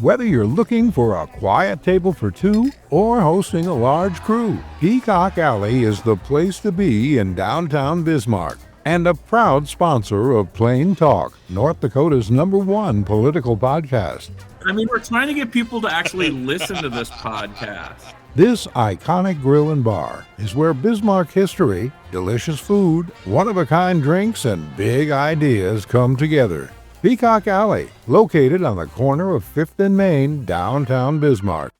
Whether you're looking for a quiet table for two or hosting a large crew, Peacock Alley is the place to be in downtown Bismarck. And a proud sponsor of Plain Talk, North Dakota's #1 political podcast. I mean, we're trying to get people to actually listen to this podcast. This iconic grill and bar is where Bismarck history, delicious food, one-of-a-kind drinks, and big ideas come together. Peacock Alley, located on the corner of 5th and Main, downtown Bismarck.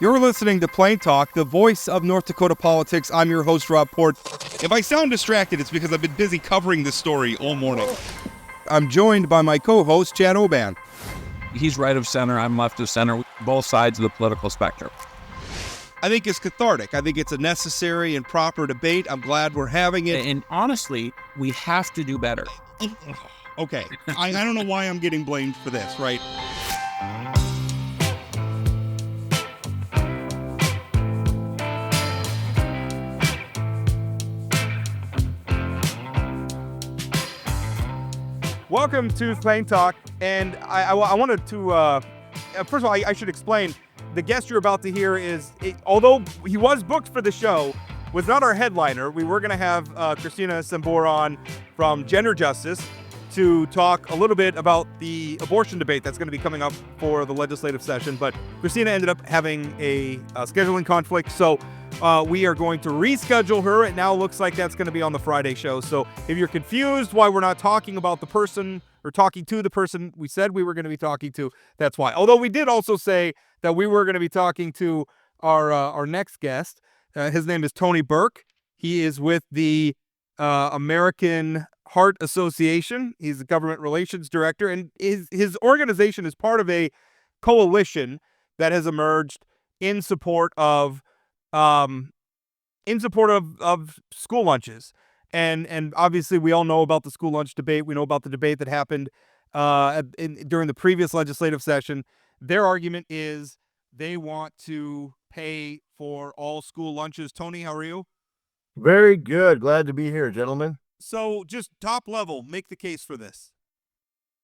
You're listening to Plain Talk, the voice of North Dakota politics. I'm your host, Rob Port. If I sound distracted, it's because I've been busy covering this story all morning. I'm joined by my co-host, Chad Oban. He's right of center, I'm left of center, both sides of the political spectrum. I think it's cathartic. I think it's a necessary and proper debate. I'm glad we're having it. And honestly, we have to do better. Okay, I don't know why I'm getting blamed for this, right? Welcome to Plain Talk, and I wanted to, first of all, I should explain, the guest you're about to hear although he was booked for the show, was not our headliner. We were going to have Christina Sambor on from Gender Justice to talk a little bit about the abortion debate that's going to be coming up for the legislative session, but Christina ended up having a scheduling conflict, so we are going to reschedule her. It now looks like that's going to be on the Friday show. So if you're confused why we're not talking about the person or talking to the person we said we were going to be talking to, that's why. Although we did also say that we were going to be talking to our next guest. His name is Tony Burke. He is with the American Heart Association. He's the government relations director, and his organization is part of a coalition that has emerged in support of school lunches. And obviously we all know about the school lunch debate. We know about the debate that happened during the previous legislative session. Their argument is they want to pay for all school lunches. Tony, how are you? Very good. Glad to be here, gentlemen. So just top level, make the case for this.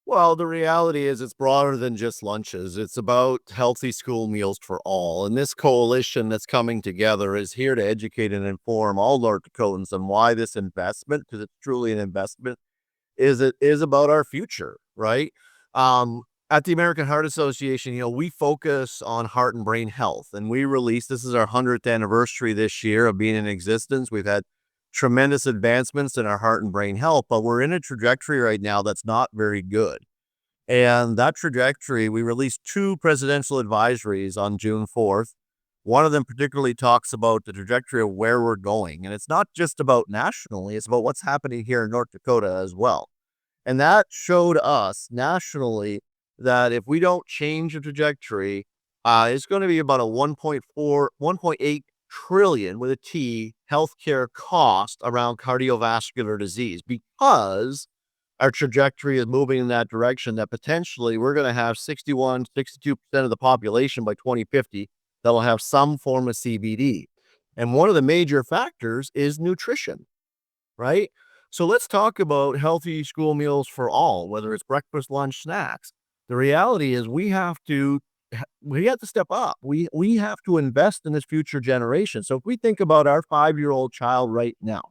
Well, the reality is it's broader than just lunches. It's about healthy school meals for all. And this coalition that's coming together is here to educate and inform all North Dakotans on why this investment, because it's truly an investment, is about our future, right? At the American Heart Association, we focus on heart and brain health. And this is our 100th anniversary this year of being in existence. We've had tremendous advancements in our heart and brain health, but we're in a trajectory right now that's not very good. And that trajectory, we released 2 presidential advisories on June 4th. One of them particularly talks about the trajectory of where we're going. And it's not just about nationally, it's about what's happening here in North Dakota as well. And that showed us nationally that if we don't change the trajectory, it's going to be about a 1.8 trillion with a T healthcare cost around cardiovascular disease, because our trajectory is moving in that direction, that potentially we're going to have 62% of the population by 2050 that will have some form of CVD. And one of the major factors is nutrition, right? So let's talk about healthy school meals for all, whether it's breakfast, lunch, snacks. The reality is we have to step up. We have to invest in this future generation. So if we think about our 5-year-old child right now,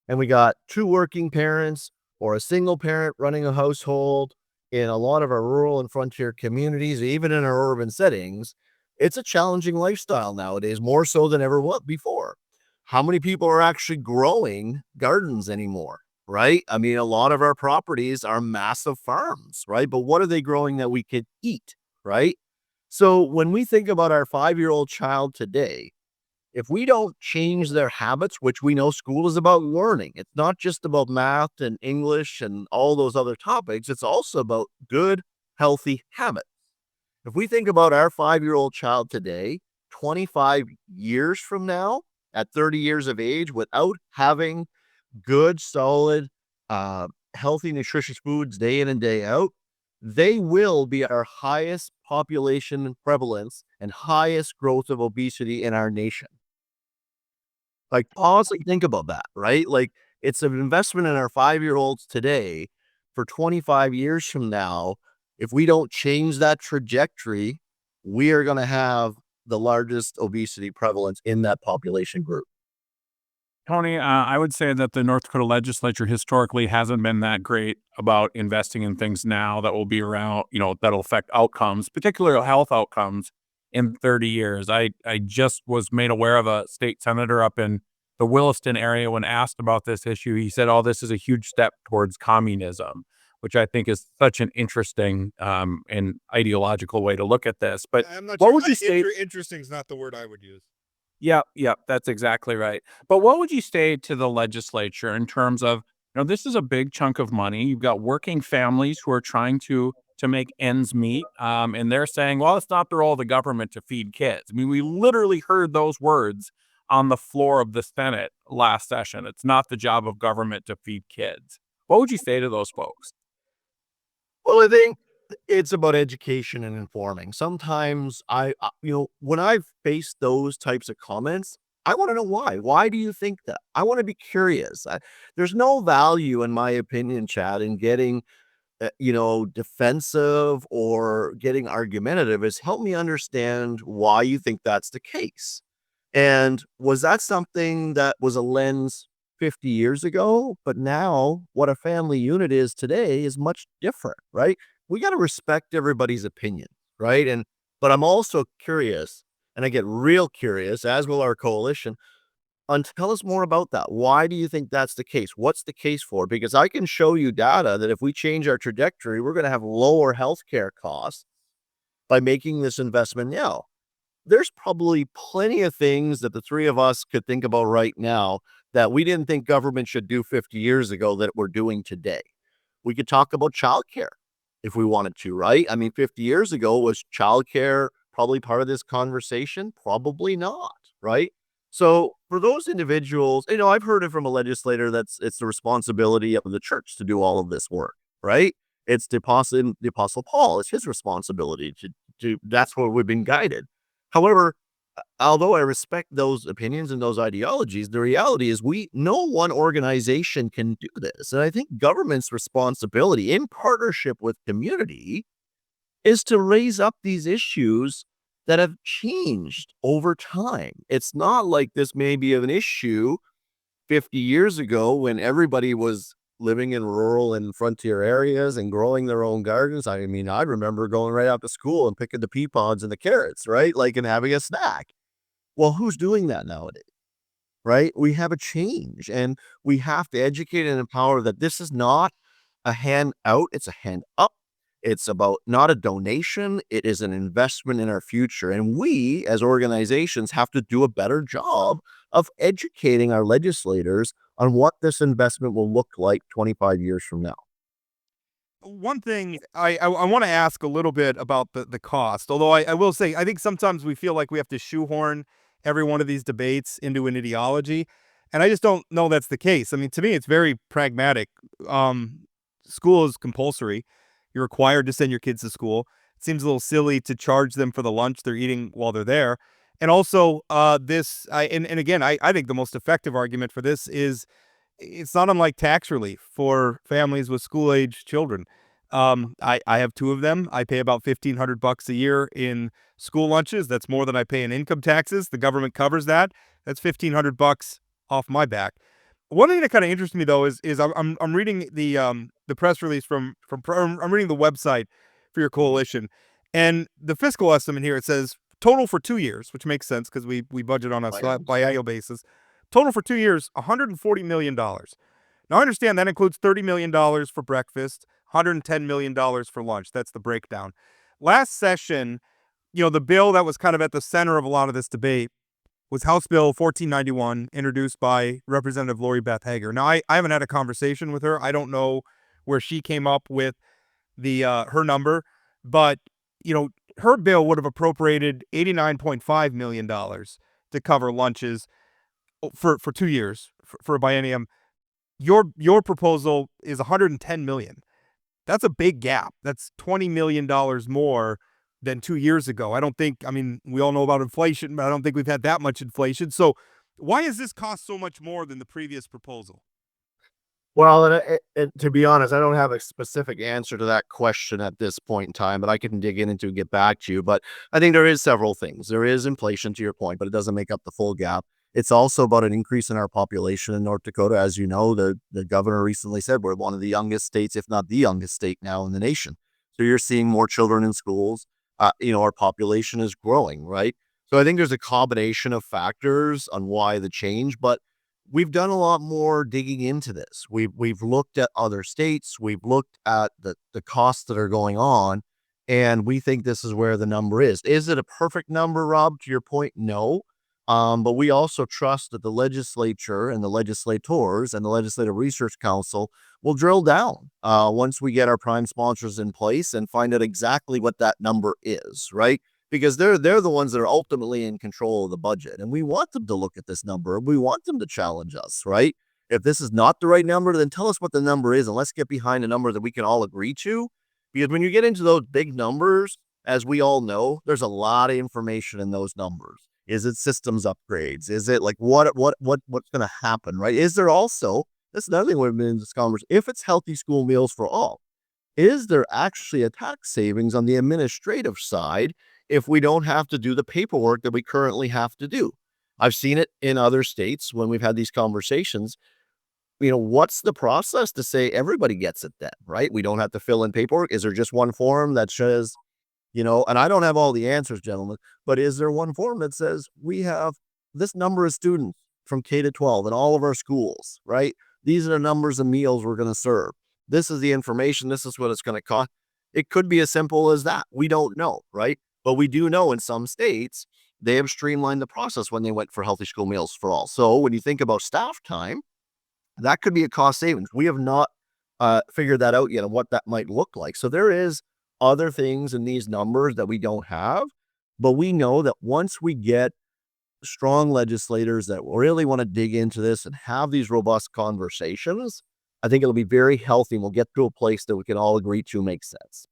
and we got 2 working parents or a single parent running a household in a lot of our rural and frontier communities, even in our urban settings, it's a challenging lifestyle nowadays, more so than ever before. How many people are actually growing gardens anymore? Right? I mean, a lot of our properties are massive farms, right? But what are they growing that we could eat, right? So when we think about our 5-year-old child today, if we don't change their habits, which we know school is about learning, it's not just about math and English and all those other topics, it's also about good, healthy habits. If we think about our 5-year-old child today, 25 years from now, at 30 years of age, without having good, solid, healthy, nutritious foods day in and day out, they will be our highest population prevalence and highest growth of obesity in our nation. Like, pause and think about that, right? Like, it's an investment in our 5-year-olds today for 25 years from now If we don't change that trajectory, we are going to have the largest obesity prevalence in that population group. Tony, I would say that the North Dakota legislature historically hasn't been that great about investing in things now that will be around, that'll affect outcomes, particularly health outcomes in 30 years. I just was made aware of a state senator up in the Williston area when asked about this issue. He said, "Oh, this is a huge step towards communism," which I think is such an interesting and ideological way to look at this. But I'm not what sure. would you say? Interesting is not the word I would use. Yeah, that's exactly right. But what would you say to the legislature in terms of, this is a big chunk of money. You've got working families who are trying to make ends meet, and they're saying, well, it's not the role of the government to feed kids. I mean, we literally heard those words on the floor of the Senate last session. It's not the job of government to feed kids. What would you say to those folks? Well, I think it's about education and informing. Sometimes when I've faced those types of comments, I want to know why. Why do you think that? I want to be curious. There's no value, in my opinion, Chad, in getting, defensive or getting argumentative. Is help me understand why you think that's the case. And was that something that was a lens 50 years ago? But now what a family unit is today is much different, right? We got to respect everybody's opinion, right? But I'm also curious, and I get real curious, as will our coalition, tell us more about that. Why do you think that's the case? What's the case for? Because I can show you data that if we change our trajectory, we're going to have lower healthcare costs by making this investment now. There's probably plenty of things that the three of us could think about right now that we didn't think government should do 50 years ago that we're doing today. We could talk about childcare if we wanted to, right? I mean, 50 years ago, was childcare probably part of this conversation? Probably not, right? So for those individuals, I've heard it from a legislator it's the responsibility of the church to do all of this work, right? It's the Apostle Paul. It's his responsibility to that's where we've been guided. However, although I respect those opinions and those ideologies, the reality is no one organization can do this. And I think government's responsibility in partnership with community is to raise up these issues that have changed over time. It's not like this may be an issue 50 years ago when everybody was living in rural and frontier areas and growing their own gardens. I mean, I remember going right out to school and picking the pea pods and the carrots, right? Like, and having a snack. Well, who's doing that nowadays? Right? We have a change, and we have to educate and empower that this is not a hand out, it's a hand up. It's about not a donation, it is an investment in our future. And we, as organizations, have to do a better job of educating our legislators on what this investment will look like 25 years from now. One thing I want to ask a little bit about the cost, although I will say, I think sometimes we feel like we have to shoehorn every one of these debates into an ideology. And I just don't know that's the case. I mean, to me, it's very pragmatic. School is compulsory. You're required to send your kids to school. It seems a little silly to charge them for the lunch they're eating while they're there. And also, again, I think the most effective argument for this is it's not unlike tax relief for families with school-age children. I have two of them. I pay about $1,500 a year in school lunches. That's more than I pay in income taxes. The government covers that. That's $1,500 off my back. One thing that kind of interests me though is I'm reading the press release I'm reading the website for your coalition, and the fiscal estimate here, it says total for 2 years, which makes sense because we budget on a biannual basis. Total for 2 years, $140 million. Now I understand that includes $30 million for breakfast, $110 million for lunch. That's the breakdown. Last session, the bill that was kind of at the center of a lot of this debate was House Bill 1491, introduced by Representative Lori Beth Hager. Now, I haven't had a conversation with her. I don't know where she came up with her number, but her bill would have appropriated $89.5 million to cover lunches for 2 years for a biennium. Your proposal is $110 million. That's a big gap. That's $20 million more than 2 years ago. I mean, we all know about inflation, but I don't think we've had that much inflation. So why is this cost so much more than the previous proposal? Well, and to be honest, I don't have a specific answer to that question at this point in time, but I can dig into and get back to you. But I think there is several things. There is inflation, to your point, but it doesn't make up the full gap. It's also about an increase in our population in North Dakota. As you know, the governor recently said we're one of the youngest states, if not the youngest state now in the nation. So you're seeing more children in schools. Our population is growing, right? So I think there's a combination of factors on why the change, but we've done a lot more digging into this. We've looked at other states, we've looked at the costs that are going on, and we think this is where the number is. Is it a perfect number, Rob? To your point, no. But we also trust that the legislature and the legislators and the Legislative Research Council will drill down once we get our prime sponsors in place and find out exactly what that number is, right? Because they're the ones that are ultimately in control of the budget. And we want them to look at this number. We want them to challenge us, right? If this is not the right number, then tell us what the number is and let's get behind a number that we can all agree to. Because when you get into those big numbers, as we all know, there's a lot of information in those numbers. Is it systems upgrades? Is it like what's going to happen, right? Is there also, that's another thing we've been in this conversation, if it's healthy school meals for all, is there actually a tax savings on the administrative side if we don't have to do the paperwork that we currently have to do? I've seen it in other states when we've had these conversations. What's the process to say everybody gets it then, right? We don't have to fill in paperwork. Is there just one form that says, and I don't have all the answers, gentlemen, but is there one form that says we have this number of students from K to 12 in all of our schools, right? These are the numbers of meals we're going to serve. This is the information. This is what it's going to cost. It could be as simple as that. We don't know, right? But we do know in some states, they have streamlined the process when they went for healthy school meals for all. So when you think about staff time, that could be a cost savings. We have not figured that out yet and what that might look like. So there is other things in these numbers that we don't have, but we know that once we get strong legislators that really want to dig into this and have these robust conversations, I think it'll be very healthy and we'll get to a place that we can all agree to makes sense.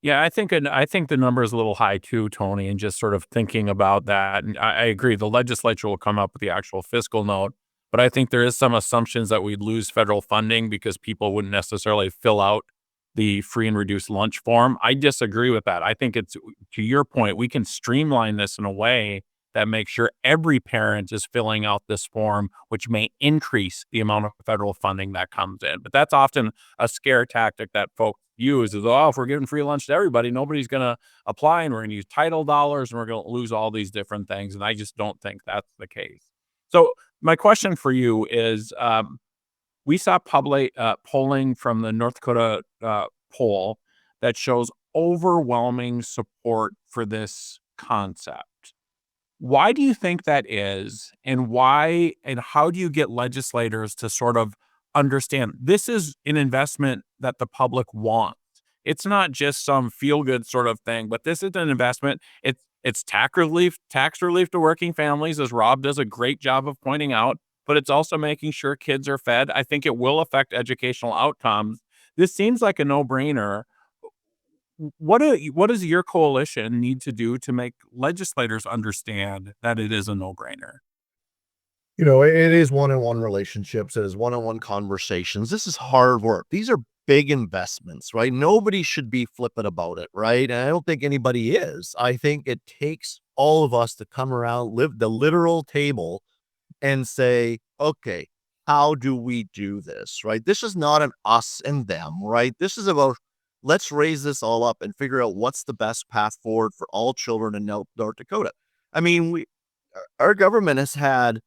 Yeah, I think the number is a little high too, Tony, and just sort of thinking about that. And I agree, the legislature will come up with the actual fiscal note, but I think there is some assumptions that we'd lose federal funding because people wouldn't necessarily fill out the free and reduced lunch form. I disagree with that. I think it's, to your point, we can streamline this in a way that makes sure every parent is filling out this form, which may increase the amount of federal funding that comes in. But that's often a scare tactic that folks use is, oh, if we're giving free lunch to everybody, nobody's going to apply and we're going to use title dollars and we're going to lose all these different things. And I just don't think that's the case. So my question for you is, we saw polling from the North Dakota poll that shows overwhelming support for this concept. Why do you think that is? And how do you get legislators to sort of understand this is an investment that the public wants? It's not just some feel-good sort of thing, but this is an investment. It's tax relief to working families, as Rob does a great job of pointing out, but it's also making sure kids are fed. I think it will affect educational outcomes. This seems like a no-brainer. What does your coalition need to do to make legislators understand that it is a no-brainer? It is one-on-one relationships. It is one-on-one conversations. This is hard work. These are big investments, right? Nobody should be flippant about it, right? And I don't think anybody is. I think it takes all of us to come around, live the literal table and say, okay, how do we do this, right? This is not an us and them, right? This is about, let's raise this all up and figure out what's the best path forward for all children in North Dakota. I mean, our government has had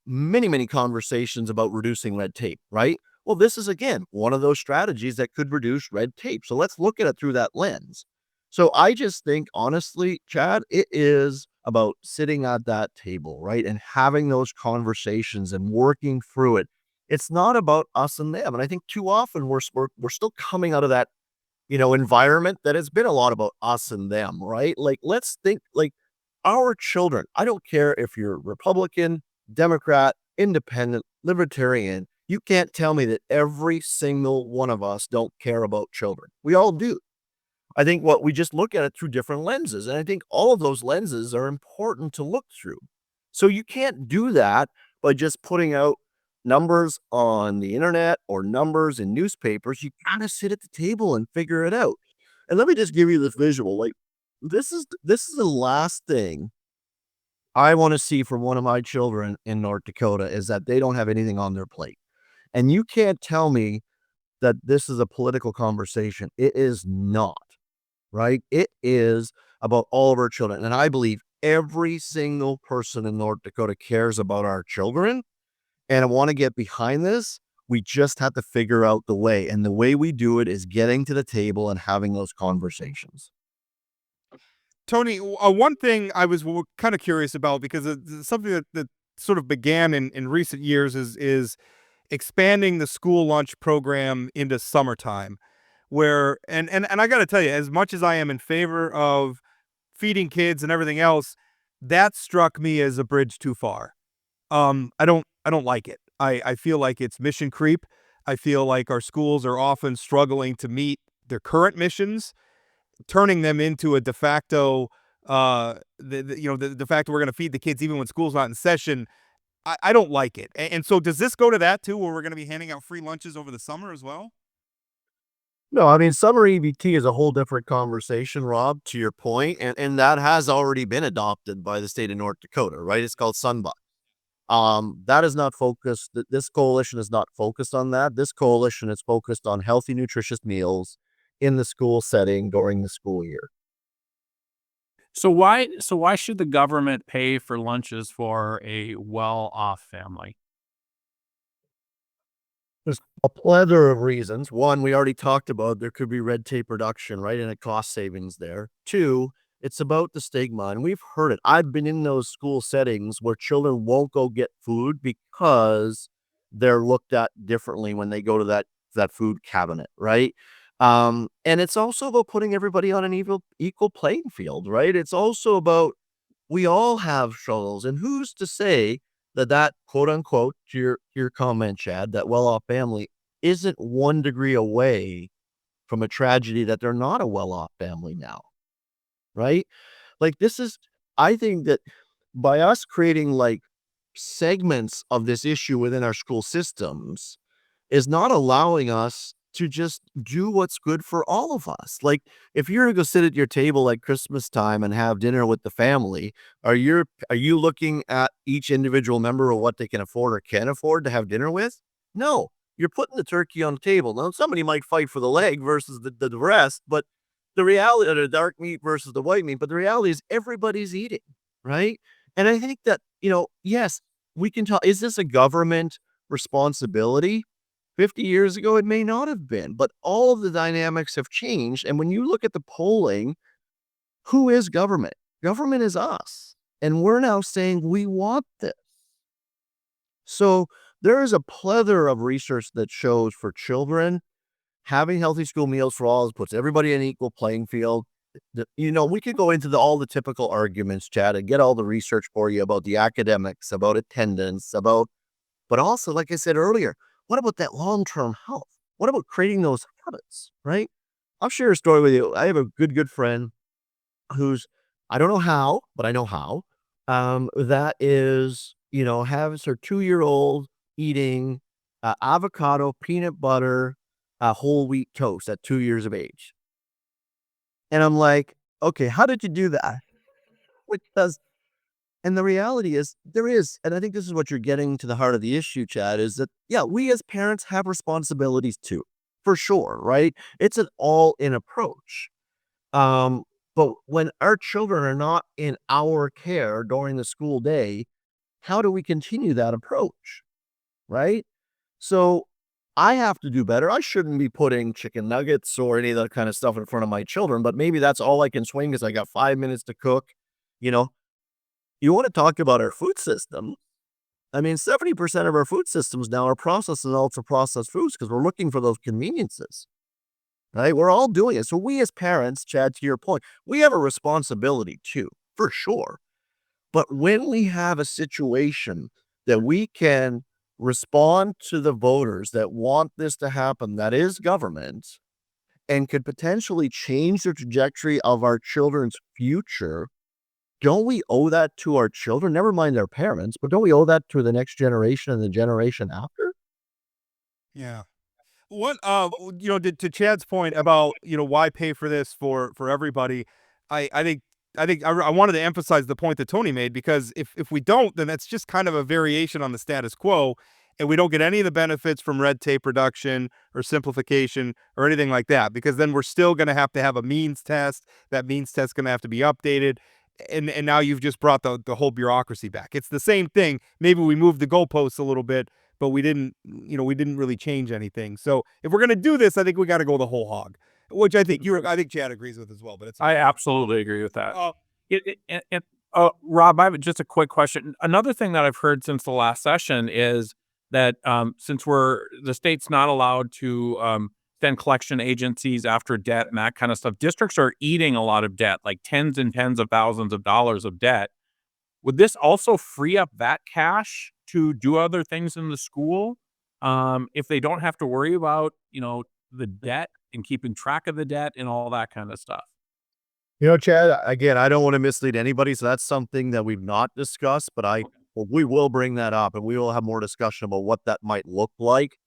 many, many conversations about reducing red tape, right? Well, this is, again, one of those strategies that could reduce red tape. So let's look at it through that lens. So I just think, honestly, Chad, it is about sitting at that table, right? And having those conversations and working through it. It's not about us and them. And I think too often we're still coming out of that, environment that has been a lot about us and them, right? Like, let's think like our children. I don't care if you're Republican, Democrat, Independent, Libertarian. You can't tell me that every single one of us don't care about children. We all do. I think what we just look at it through different lenses. And I think all of those lenses are important to look through. So you can't do that by just putting out, numbers on the internet or numbers in newspapers. You gotta sit at the table and figure it out. And let me just give you this visual. Like this is the last thing I want to see from one of my children in North Dakota is that they don't have anything on their plate. And you can't tell me that this is a political conversation. It is not, right? It is about all of our children. And I believe every single person in North Dakota cares about our children. And I want to get behind this. We just have to figure out the way. And the way we do it is getting to the table and having those conversations. Tony, one thing I was kind of curious about, because it's something that sort of began in recent years is expanding the school lunch program into summertime, where and I got to tell you, as much as I am in favor of feeding kids and everything else, that struck me as a bridge too far. I don't like it. I feel like it's mission creep. I feel like our schools are often struggling to meet their current missions, turning them into a de facto, de facto we're going to feed the kids even when school's not in session. I don't like it. And so does this go to that too, where we're going to be handing out free lunches over the summer as well? No, I mean, summer EBT is a whole different conversation, Rob, to your point, and that has already been adopted by the state of North Dakota, right? It's called Sunbuck. That is not focused, this coalition is not focused on that. This coalition is focused on healthy, nutritious meals in the school setting during the school year. So why should the government pay for lunches for a well-off family? There's a plethora of reasons. One, we already talked about there could be red tape reduction, right? And a cost savings there. Two, it's about the stigma. And we've heard it. I've been in those school settings where children won't go get food because they're looked at differently when they go to that food cabinet, right? And it's also about putting everybody on an equal playing field, right? It's also about we all have struggles, and who's to say that quote unquote, to your comment, Chad, that well-off family isn't 1 degree away from a tragedy that they're not a well-off family now, right? Like this is, I think that by us creating like segments of this issue within our school systems is not allowing us to just do what's good for all of us. Like if you're to go sit at your table at Christmas time and have dinner with the family, are you looking at each individual member of what they can afford or can't afford to have dinner with? No, you're putting the turkey on the table. Now somebody might fight for the leg versus the rest, but the reality of the dark meat versus the white meat, but the reality is everybody's eating, right? And I think that, yes, we can tell, is this a government responsibility? 50 years ago, it may not have been, but all of the dynamics have changed. And when you look at the polling, who is government? Government is us. And we're now saying we want this. So there is a plethora of research that shows for children, having healthy school meals for all puts everybody in an equal playing field. We could go into all the typical arguments, Chad, and get all the research for you about the academics, about attendance, but also, like I said earlier, what about that long-term health? What about creating those habits, right? I'll share a story with you. I have a good friend who's, I don't know how, but I know how, that is, has her 2-year-old eating avocado, peanut butter, whole wheat toast at 2 years of age. And I'm like, okay, how did you do that? And the reality is there is, and I think this is what you're getting to the heart of the issue, Chad, is that, yeah, we as parents have responsibilities too, for sure, right? It's an all-in approach. But when our children are not in our care during the school day, how do we continue that approach, right? So I have to do better. I shouldn't be putting chicken nuggets or any of that kind of stuff in front of my children, but maybe that's all I can swing because I got 5 minutes to cook. You want to talk about our food system. I mean, 70% of our food systems now are processed and ultra-processed foods because we're looking for those conveniences, right? We're all doing it. So we as parents, Chad, to your point, we have a responsibility too, for sure. But when we have a situation that we can respond to the voters that want this to happen, that is government, and could potentially change the trajectory of our children's future, don't we owe that to our children? Never mind their parents, but don't we owe that to the next generation and the generation after? Yeah. What to Chad's point about why pay for this for everybody, I think I wanted to emphasize the point that Tony made, because if we don't, then that's just kind of a variation on the status quo, and we don't get any of the benefits from red tape reduction or simplification or anything like that, because then we're still going to have a means test. That means test going to have to be updated. And now you've just brought the whole bureaucracy back. It's the same thing. Maybe we moved the goalposts a little bit, but we didn't really change anything. So if we're gonna do this, I think we got to go the whole hog, which I think Chad agrees with as well. But it's I absolutely agree with that. uh, Rob, I have just a quick question. Another thing that I've heard since the last session is that since the state's not allowed to send collection agencies after debt and that kind of stuff, districts are eating a lot of debt, like tens and tens of thousands of dollars of debt. Would this also free up that cash to do other things in the school, if they don't have to worry about, the debt and keeping track of the debt and all that kind of stuff? Chad, again, I don't want to mislead anybody, so that's something that we've not discussed, but well, we will bring that up and we will have more discussion about what that might look like.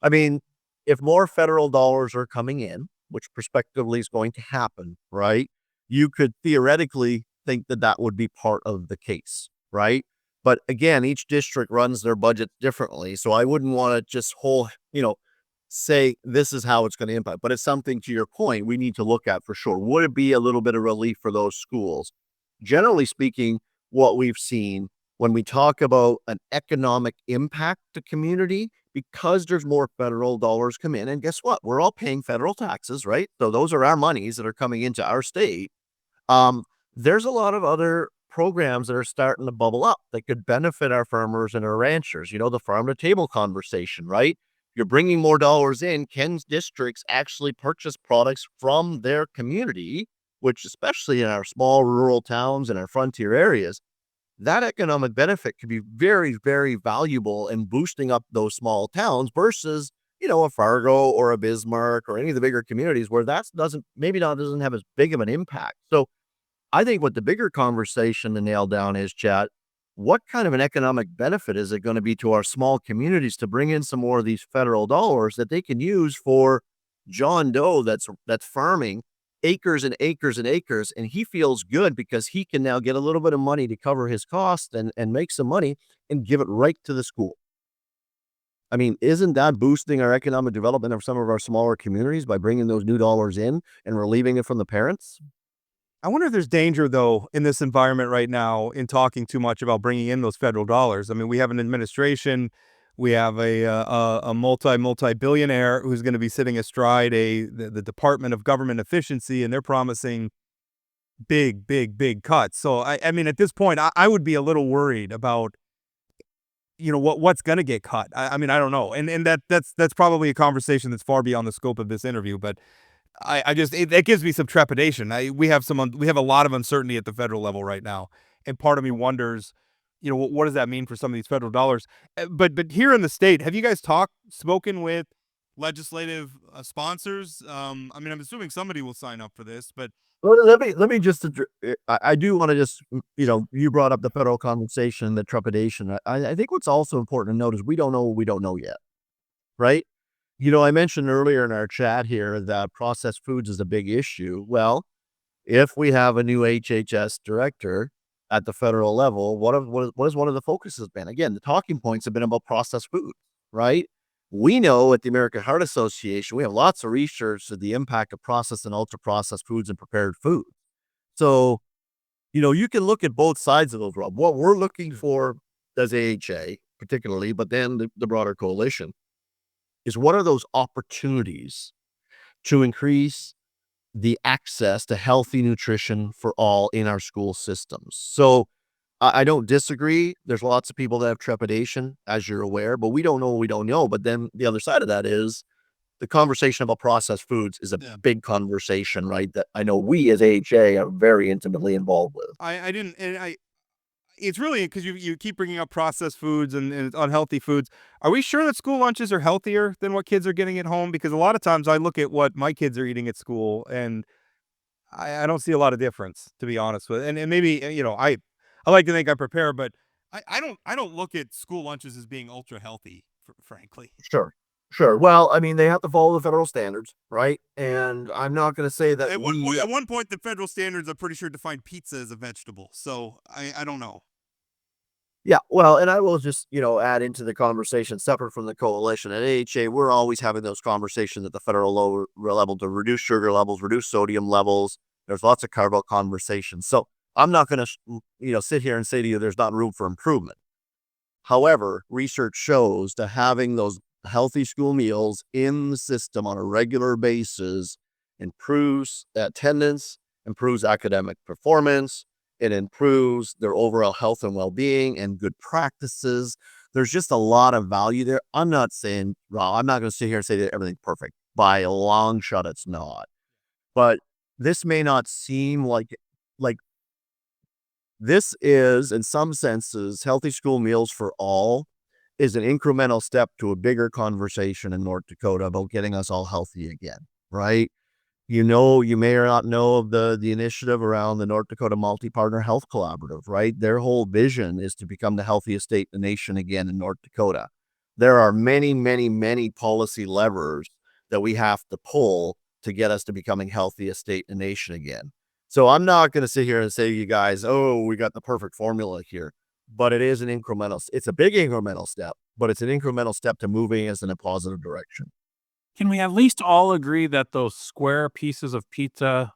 I mean, if more federal dollars are coming in, which prospectively is going to happen, right? You could theoretically think that that would be part of the case, right? But again, each district runs their budget differently. So I wouldn't want to just say this is how it's going to impact, but it's something, to your point, we need to look at for sure. Would it be a little bit of relief for those schools? Generally speaking, what we've seen when we talk about an economic impact to community, because there's more federal dollars come in, and guess what? We're all paying federal taxes, right? So those are our monies that are coming into our state. Um, there's a lot of other programs that are starting to bubble up that could benefit our farmers and our ranchers. The farm to table conversation, right? You're bringing more dollars in. Can districts actually purchase products from their community, which, especially in our small rural towns and our frontier areas, that economic benefit could be very, very valuable in boosting up those small towns versus, a Fargo or a Bismarck or any of the bigger communities where that doesn't have as big of an impact. So I think what the bigger conversation to nail down is, Chad, what kind of an economic benefit is it going to be to our small communities to bring in some more of these federal dollars that they can use for John Doe that's farming acres and acres and acres, and he feels good because he can now get a little bit of money to cover his costs and make some money and give it right to the school. I mean, isn't that boosting our economic development of some of our smaller communities by bringing those new dollars in and relieving it from the parents? I wonder if there's danger, though, in this environment right now in talking too much about bringing in those federal dollars. I mean, we have an administration, we have a multi-billionaire who's going to be sitting astride the Department of Government Efficiency, and they're promising big cuts. So I mean, at this point, I would be a little worried about what's going to get cut. I mean, I don't know, and that's probably a conversation that's far beyond the scope of this interview, but. That gives me some trepidation. We have a lot of uncertainty at the federal level right now, and part of me wonders, what does that mean for some of these federal dollars? But here in the state, have you guys spoken with legislative sponsors? I mean, I'm assuming somebody will sign up for this, but Well, let me just, I do want to just, you brought up the federal conversation, the trepidation. I think what's also important to note is we don't know what we don't know yet, right? I mentioned earlier in our chat here that processed foods is a big issue. Well, if we have a new HHS director at the federal level, what is one of the focuses been? Again, the talking points have been about processed food, right? We know at the American Heart Association, we have lots of research of the impact of processed and ultra processed foods and prepared food. So, you can look at both sides of those, Rob. What we're looking for as AHA, particularly, but then the broader coalition, is what are those opportunities to increase the access to healthy nutrition for all in our school systems. So I don't disagree. There's lots of people that have trepidation, as you're aware, but we don't know what we don't know. But then the other side of that is the conversation about processed foods is a big conversation, right? That I know we as AHA are very intimately involved with. I didn't, and it's really because you keep bringing up processed foods and unhealthy foods. Are we sure that school lunches are healthier than what kids are getting at home? Because a lot of times I look at what my kids are eating at school, and I don't see a lot of difference, to be honest with. And maybe I like to think I prepare, but I don't look at school lunches as being ultra healthy, frankly. Sure. Sure. Well, I mean, they have to follow the federal standards, right? And I'm not going to say that At one point, the federal standards, I'm pretty sure, defined pizza as a vegetable. So I don't know. Yeah, well, and I will just, add into the conversation separate from the coalition. At AHA, we're always having those conversations at the federal level to reduce sugar levels, reduce sodium levels. There's lots of carb-out conversations. So I'm not going to, sit here and say to you there's not room for improvement. However, research shows that having those healthy school meals in the system on a regular basis improves attendance, improves academic performance. It improves their overall health and well-being and good practices. There's just a lot of value there. I'm not going to sit here and say that everything's perfect. By a long shot, it's not. But this may not seem like this is, in some senses, healthy school meals for all is an incremental step to a bigger conversation in North Dakota about getting us all healthy again, right? You may or not know of the initiative around the North Dakota Multi-Partner Health Collaborative, right? Their whole vision is to become the healthiest state in the nation again in North Dakota. There are many, many, many policy levers that we have to pull to get us to becoming healthiest state in the nation again. So I'm not going to sit here and say to you guys, oh, we got the perfect formula here, but it's a big incremental step, but it's an incremental step to moving us in a positive direction. Can we at least all agree that those square pieces of pizza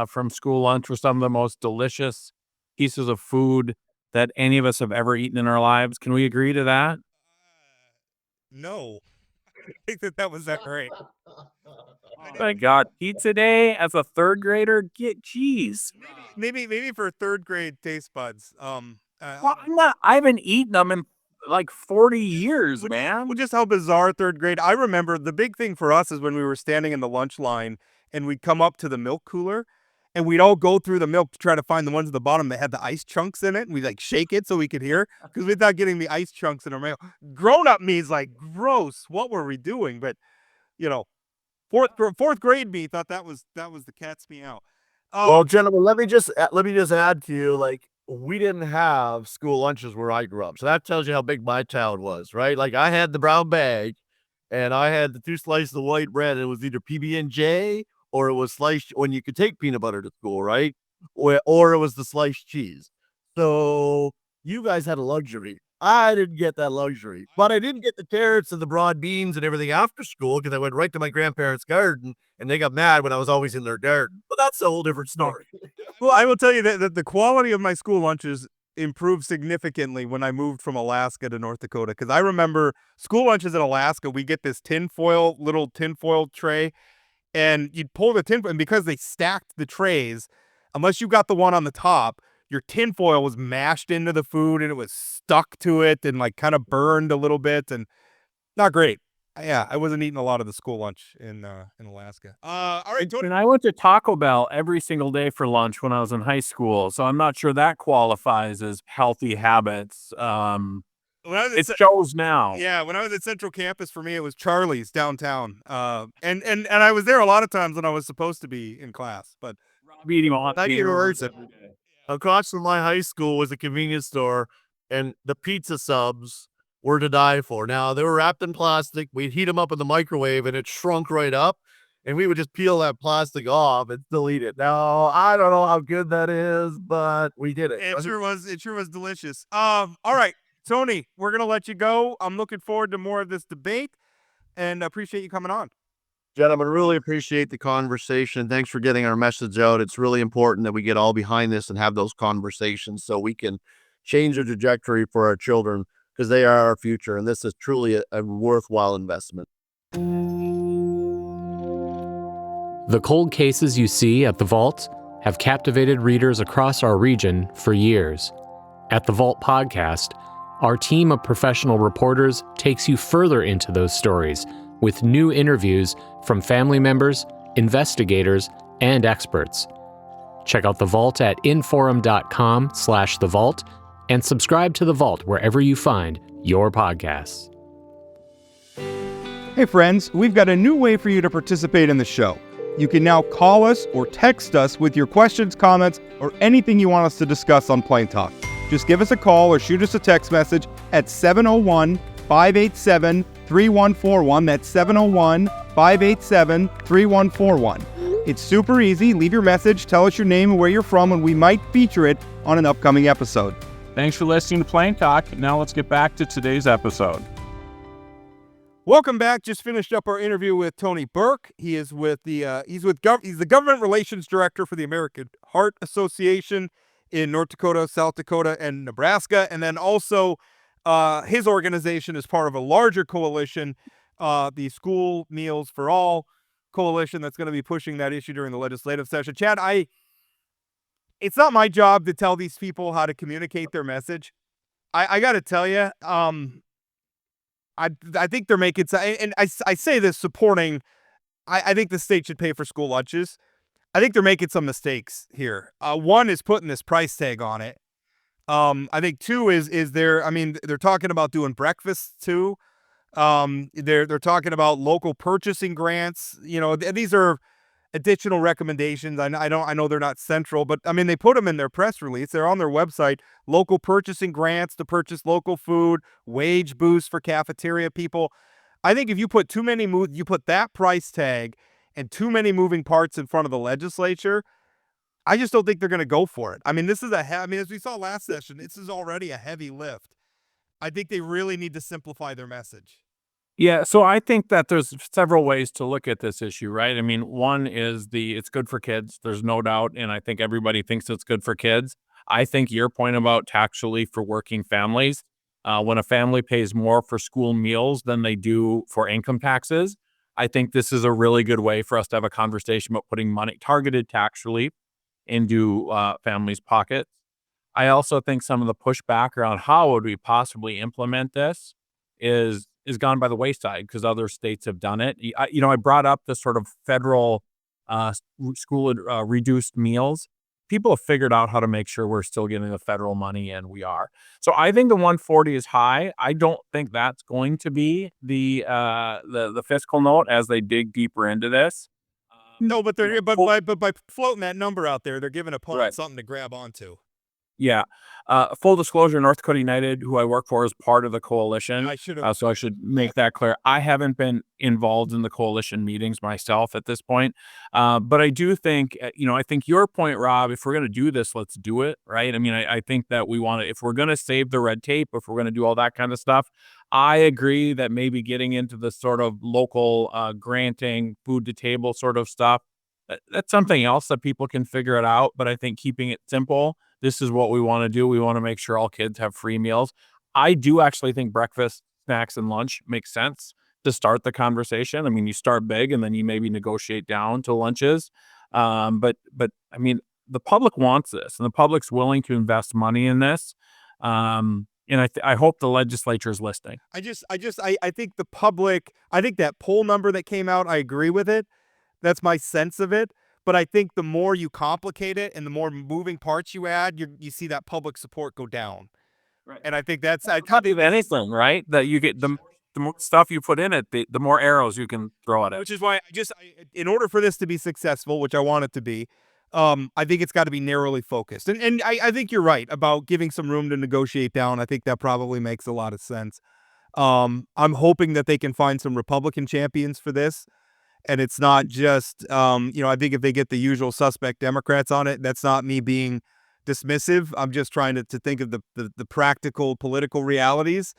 from school lunch were some of the most delicious pieces of food that any of us have ever eaten in our lives? Can we agree to that? No, I think that was that great. Oh my God, pizza day as a third grader? Get cheese. Maybe for third grade taste buds. I haven't eaten them in like 40 years, man. Well, just how bizarre third grade. I remember the big thing for us is when we were standing in the lunch line and we'd come up to the milk cooler and we'd all go through the milk to try to find the ones at the bottom that had the ice chunks in it. And we'd like shake it so we could hear because we thought getting the ice chunks in our mail. Grown up me is like, gross. What were we doing? But, fourth grade me thought that was the cat's meow. Well, gentlemen, let me just add to you, we didn't have school lunches where I grew up. So that tells you how big my town was, right? Like I had the brown bag and I had the 2 slices of white bread. And it was either PB&J or it was sliced when you could take peanut butter to school, right? Or it was the sliced cheese. So you guys had a luxury. I didn't get that luxury, but I didn't get the carrots and the broad beans and everything after school because I went right to my grandparents' garden and they got mad when I was always in their garden. But that's a whole different story. Well, I will tell you that the quality of my school lunches improved significantly when I moved from Alaska to North Dakota. Because I remember school lunches in Alaska, we get this little tinfoil tray, and you'd pull the tinfoil, and because they stacked the trays, unless you got the one on the top, your tinfoil was mashed into the food and it was stuck to it and kind of burned a little bit and not great. Yeah, I wasn't eating a lot of the school lunch in Alaska. All right, Tony. And I went to Taco Bell every single day for lunch when I was in high school, so I'm not sure that qualifies as healthy habits. It shows now. Yeah, when I was at Central Campus, for me, it was Charlie's downtown. And I was there a lot of times when I was supposed to be in class, but eating a lot. Across from my high school was a convenience store, and the pizza subs were to die for. Now, they were wrapped in plastic. We'd heat them up in the microwave, and it shrunk right up, and we would just peel that plastic off and still eat it. Now, I don't know how good that is, but we did it. It sure was delicious. All right, Tony, we're going to let you go. I'm looking forward to more of this debate, and appreciate you coming on. Gentlemen, really appreciate the conversation. Thanks for getting our message out. It's really important that we get all behind this and have those conversations so we can change the trajectory for our children because they are our future. And this is truly a worthwhile investment. The cold cases you see at The Vault have captivated readers across our region for years. At The Vault Podcast, our team of professional reporters takes you further into those stories with new interviews from family members, investigators, and experts. Check out The Vault at inforum.com/The Vault and subscribe to The Vault wherever you find your podcasts. Hey friends, we've got a new way for you to participate in the show. You can now call us or text us with your questions, comments, or anything you want us to discuss on Plain Talk. Just give us a call or shoot us a text message at 701-587 701-587-3141. That's 701-587-3141. It's super easy. Leave your message, tell us your name and where you're from, and we might feature it on an upcoming episode. Thanks for listening to Plain Talk. Now let's get back to today's episode. Welcome back. Just finished up our interview with Tony Burke. He is with he's the government relations director for the American Heart Association in North Dakota, South Dakota, and Nebraska. And then also his organization is part of a larger coalition, the School Meals for All coalition, that's going to be pushing that issue during the legislative session. Chad, it's not my job to tell these people how to communicate their message. I got to tell you, I think they're making, and I say this supporting, I think the state should pay for school lunches. I think they're making some mistakes here. One is putting this price tag on it. I think two is they're talking about doing breakfasts too. They're talking about local purchasing grants. These are additional recommendations. I know they're not central, but they put them in their press release. They're on their website. Local purchasing grants to purchase local food, wage boost for cafeteria people. I think if you put you put that price tag and too many moving parts in front of the legislature, I just don't think they're going to go for it. This is as we saw last session, this is already a heavy lift. I think they really need to simplify their message. Yeah, so I think that there's several ways to look at this issue, right? One is it's good for kids. There's no doubt, and I think everybody thinks it's good for kids. I think your point about tax relief for working families, when a family pays more for school meals than they do for income taxes, I think this is a really good way for us to have a conversation about putting targeted tax relief into families' pockets. I also think some of the pushback around how would we possibly implement this is gone by the wayside because other states have done it. I brought up the sort of federal school reduced meals. People have figured out how to make sure we're still getting the federal money, and we are. So I think the 140 is high. I don't think that's going to be the fiscal note as they dig deeper into this. No, but by floating that number out there, they're giving opponents something to grab onto. Yeah. Full disclosure, North Dakota United, who I work for, is part of the coalition. So I should make that clear. I haven't been involved in the coalition meetings myself at this point. But I do think, I think your point, Rob, if we're going to do this, let's do it, right? I think that we want to, if we're going to save the red tape, if we're going to do all that kind of stuff, I agree that maybe getting into the sort of local granting, food to table sort of stuff, that's something else that people can figure it out. But I think keeping it simple, this is what we want to do. We want to make sure all kids have free meals. I do actually think breakfast, snacks, and lunch makes sense to start the conversation. You start big and then you maybe negotiate down to lunches. But the public wants this, and the public's willing to invest money in this. And I hope the legislature is listening. I think the public, I think that poll number that came out, I agree with it. That's my sense of it. But I think the more you complicate it and the more moving parts you add, you see that public support go down. Right. And I think that's anything, right? That you get the more stuff you put in it, the more arrows you can throw at it. Which is why in order for this to be successful, which I want it to be, I think it's got to be narrowly focused. And I think you're right about giving some room to negotiate down. I think that probably makes a lot of sense. I'm hoping that they can find some Republican champions for this. And it's not just, I think if they get the usual suspect Democrats on it, that's not me being dismissive. I'm just trying to think of the practical political realities.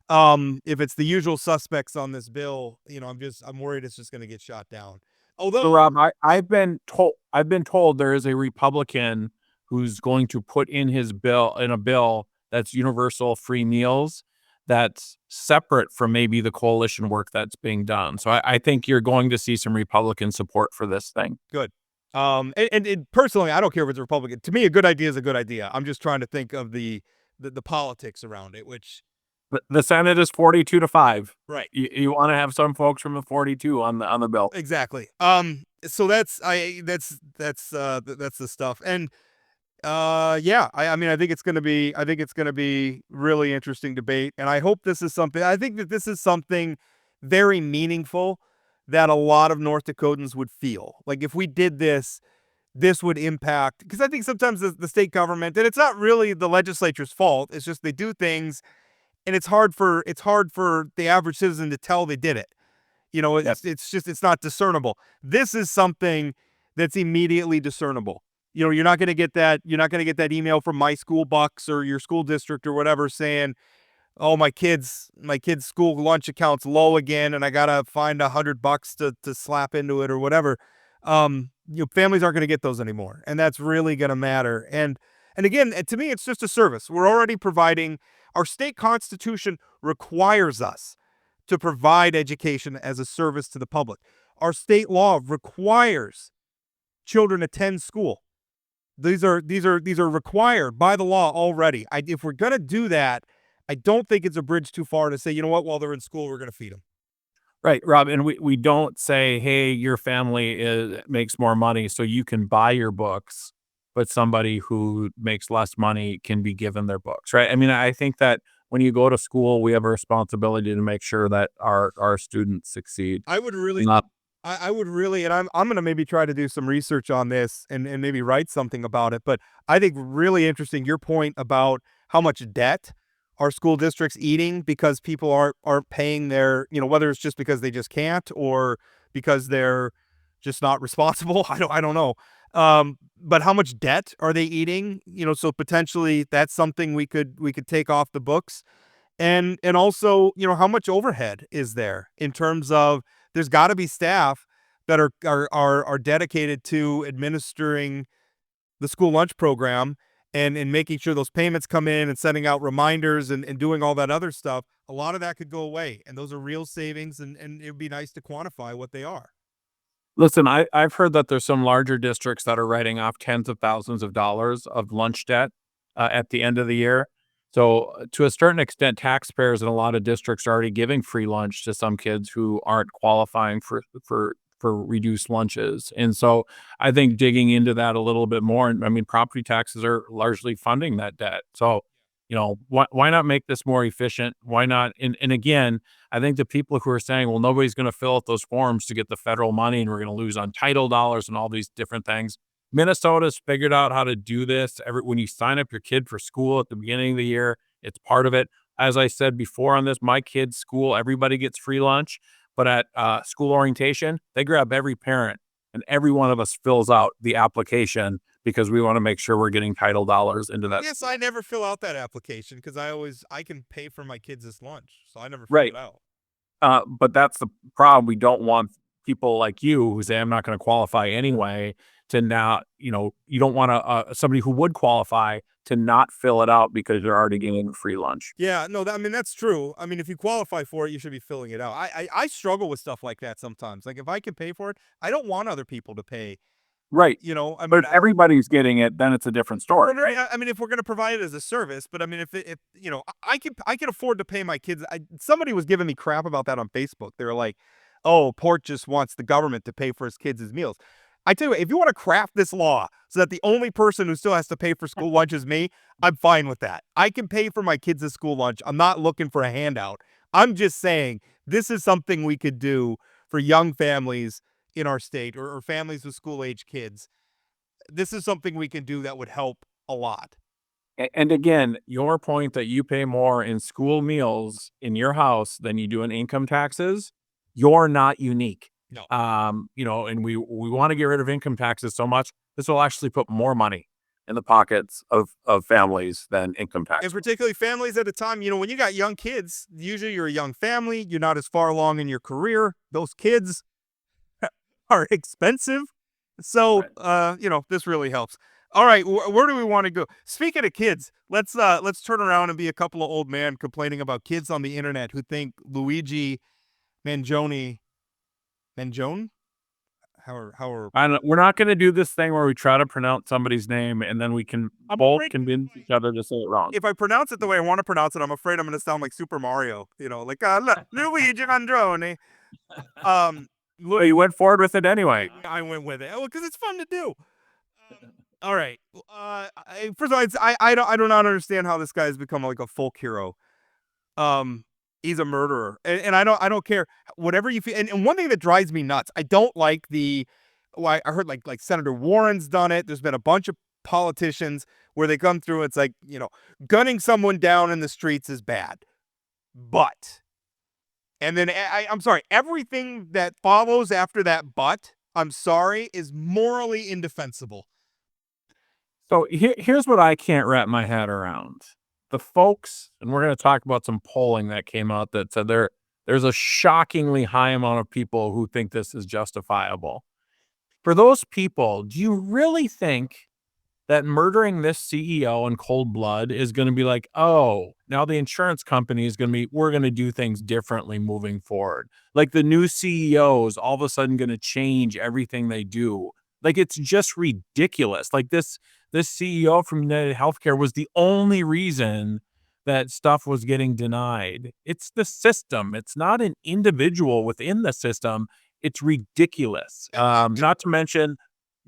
If it's the usual suspects on this bill, I'm worried it's just going to get shot down. Although, so Rob, I've been told there is a Republican who's going to put in a bill that's universal free meals, that's separate from maybe the coalition work that's being done. So I think you're going to see some Republican support for this thing. Good. And personally, I don't care if it's Republican. To me, a good idea is a good idea. I'm just trying to think of the politics around it, which the Senate is 42-5. Right. You want to have some folks from the 42 on the bill. Exactly. So that's the stuff. And I think it's going to be really interesting debate. And I hope this is something very meaningful that a lot of North Dakotans would feel. Like if we did this would impact, because I think sometimes the state government, and it's not really the legislature's fault. It's just they do things and it's hard for the average citizen to tell they did it. It's not discernible. This is something that's immediately discernible. You're not going to get that. You're not going to get that email from My School Bucks or your school district or whatever saying, "Oh, my kid's school lunch account's low again, and I gotta find $100 to slap into it or whatever." Families aren't going to get those anymore, and that's really going to matter. And again, to me, it's just a service. We're already providing. Our state constitution requires us to provide education as a service to the public. Our state law requires children attend school. These are required by the law already. If we're going to do that, I don't think it's a bridge too far to say, you know what, while they're in school, we're going to feed them. Right, Rob, and we don't say, "Hey, your family makes more money, so you can buy your books," but somebody who makes less money can be given their books, right? I mean, I think that when you go to school, we have a responsibility to make sure that our students succeed. I would really, Not I would really, and I'm going to maybe try to do some research on this and maybe write something about it. But I think really interesting your point about how much debt are school districts eating because people aren't paying their, whether it's just because they just can't or because they're just not responsible. I don't know. But how much debt are they eating? So potentially that's something we could take off the books. And also, how much overhead is there in terms of there's got to be staff that are dedicated to administering the school lunch program and making sure those payments come in and sending out reminders and doing all that other stuff. A lot of that could go away. And those are real savings. And it would be nice to quantify what they are. Listen, I've heard that there's some larger districts that are writing off tens of thousands of dollars of lunch debt at the end of the year. So to a certain extent, taxpayers in a lot of districts are already giving free lunch to some kids who aren't qualifying for reduced lunches. And so I think digging into that a little bit more, and I mean, property taxes are largely funding that debt. So, why not make this more efficient? Why not? And again, I think the people who are saying, well, nobody's going to fill out those forms to get the federal money and we're going to lose on title dollars and all these different things. Minnesota's figured out how to do this. When you sign up your kid for school at the beginning of the year, it's part of it. As I said before on this, my kid's school, everybody gets free lunch. But at school orientation, they grab every parent and every one of us fills out the application because we want to make sure we're getting title dollars into that. Yes, I never fill out that application because I can pay for my kids' lunch, so I never fill Right. it out. But that's the problem. We don't want people like you who say, I'm not going to qualify anyway, to now, you don't want somebody who would qualify to not fill it out because they're already getting free lunch. Yeah, no, that's true. I mean, if you qualify for it, you should be filling it out. I struggle with stuff like that sometimes. Like if I can pay for it, I don't want other people to pay. Right. I mean, But if everybody's getting it, then it's a different story. I mean, if we're going to provide it as a service, but I mean, if I can afford to pay my kids. Somebody was giving me crap about that on Facebook. They were like, "Oh, Port just wants the government to pay for his kids' meals." I tell you what, if you want to craft this law so that the only person who still has to pay for school lunch is me, I'm fine with that. I can pay for my kids' school lunch. I'm not looking for a handout. I'm just saying this is something we could do for young families in our state or families with school-age kids. This is something we can do that would help a lot. And again, your point that you pay more in school meals in your house than you do in income taxes, you're not unique. No. And we want to get rid of income taxes so much. This will actually put more money in the pockets of families than income tax. And particularly families at a time, when you got young kids, usually you're a young family, you're not as far along in your career. Those kids are expensive. So, this really helps. All right, where do we want to go? Speaking of kids, let's turn around and be a couple of old men complaining about kids on the internet who think Luigi Mangione, We're not going to do this thing where we try to pronounce somebody's name and then we can both convince each other to say it wrong. If I pronounce it the way I want to pronounce it, I'm afraid I'm going to sound like Super Mario. Like Luigi Mangione. Well, you went forward with it anyway. I went with it because it's fun to do. All right. First of all, I do not understand how this guy has become like a folk hero. He's a murderer, and I don't care whatever you feel. And one thing that drives me nuts, I don't like I heard like Senator Warren's done it. There's been a bunch of politicians where they come through. It's like gunning someone down in the streets is bad. but. And then I'm sorry, everything that follows after that but, I'm sorry, is morally indefensible. So here's what I can't wrap my head around. The folks, and we're going to talk about some polling that came out that said there's a shockingly high amount of people who think this is justifiable. For those people, do you really think that murdering this CEO in cold blood is going to be like, oh, now the insurance company is going to be, we're going to do things differently moving forward. Like the new CEOs all of a sudden going to change everything they do. Like it's just ridiculous. Like this CEO from United Healthcare was the only reason that stuff was getting denied. It's the system. It's not an individual within the system. It's ridiculous. Not to mention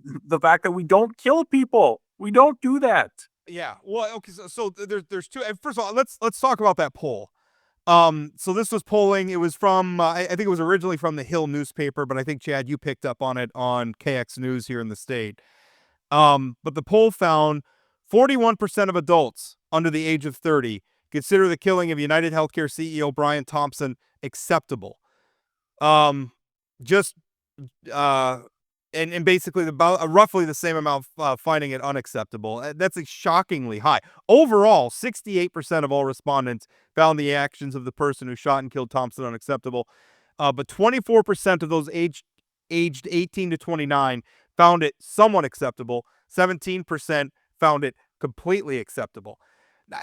the fact that we don't kill people. We don't do that. Yeah. Well, okay. So there's two. First of all, let's talk about that poll. So this was polling. It was from I think it was originally from the Hill newspaper, but I think Chad, you picked up on it on KX News here in the state. But the poll found 41% of adults under the age of 30 consider the killing of United Healthcare CEO Brian Thompson acceptable. Just and basically about roughly the same amount finding it unacceptable. That's shockingly high. Overall, 68% of all respondents found the actions of the person who shot and killed Thompson unacceptable. But 24% of those aged 18 to 29 found it somewhat acceptable. 17% found it completely acceptable.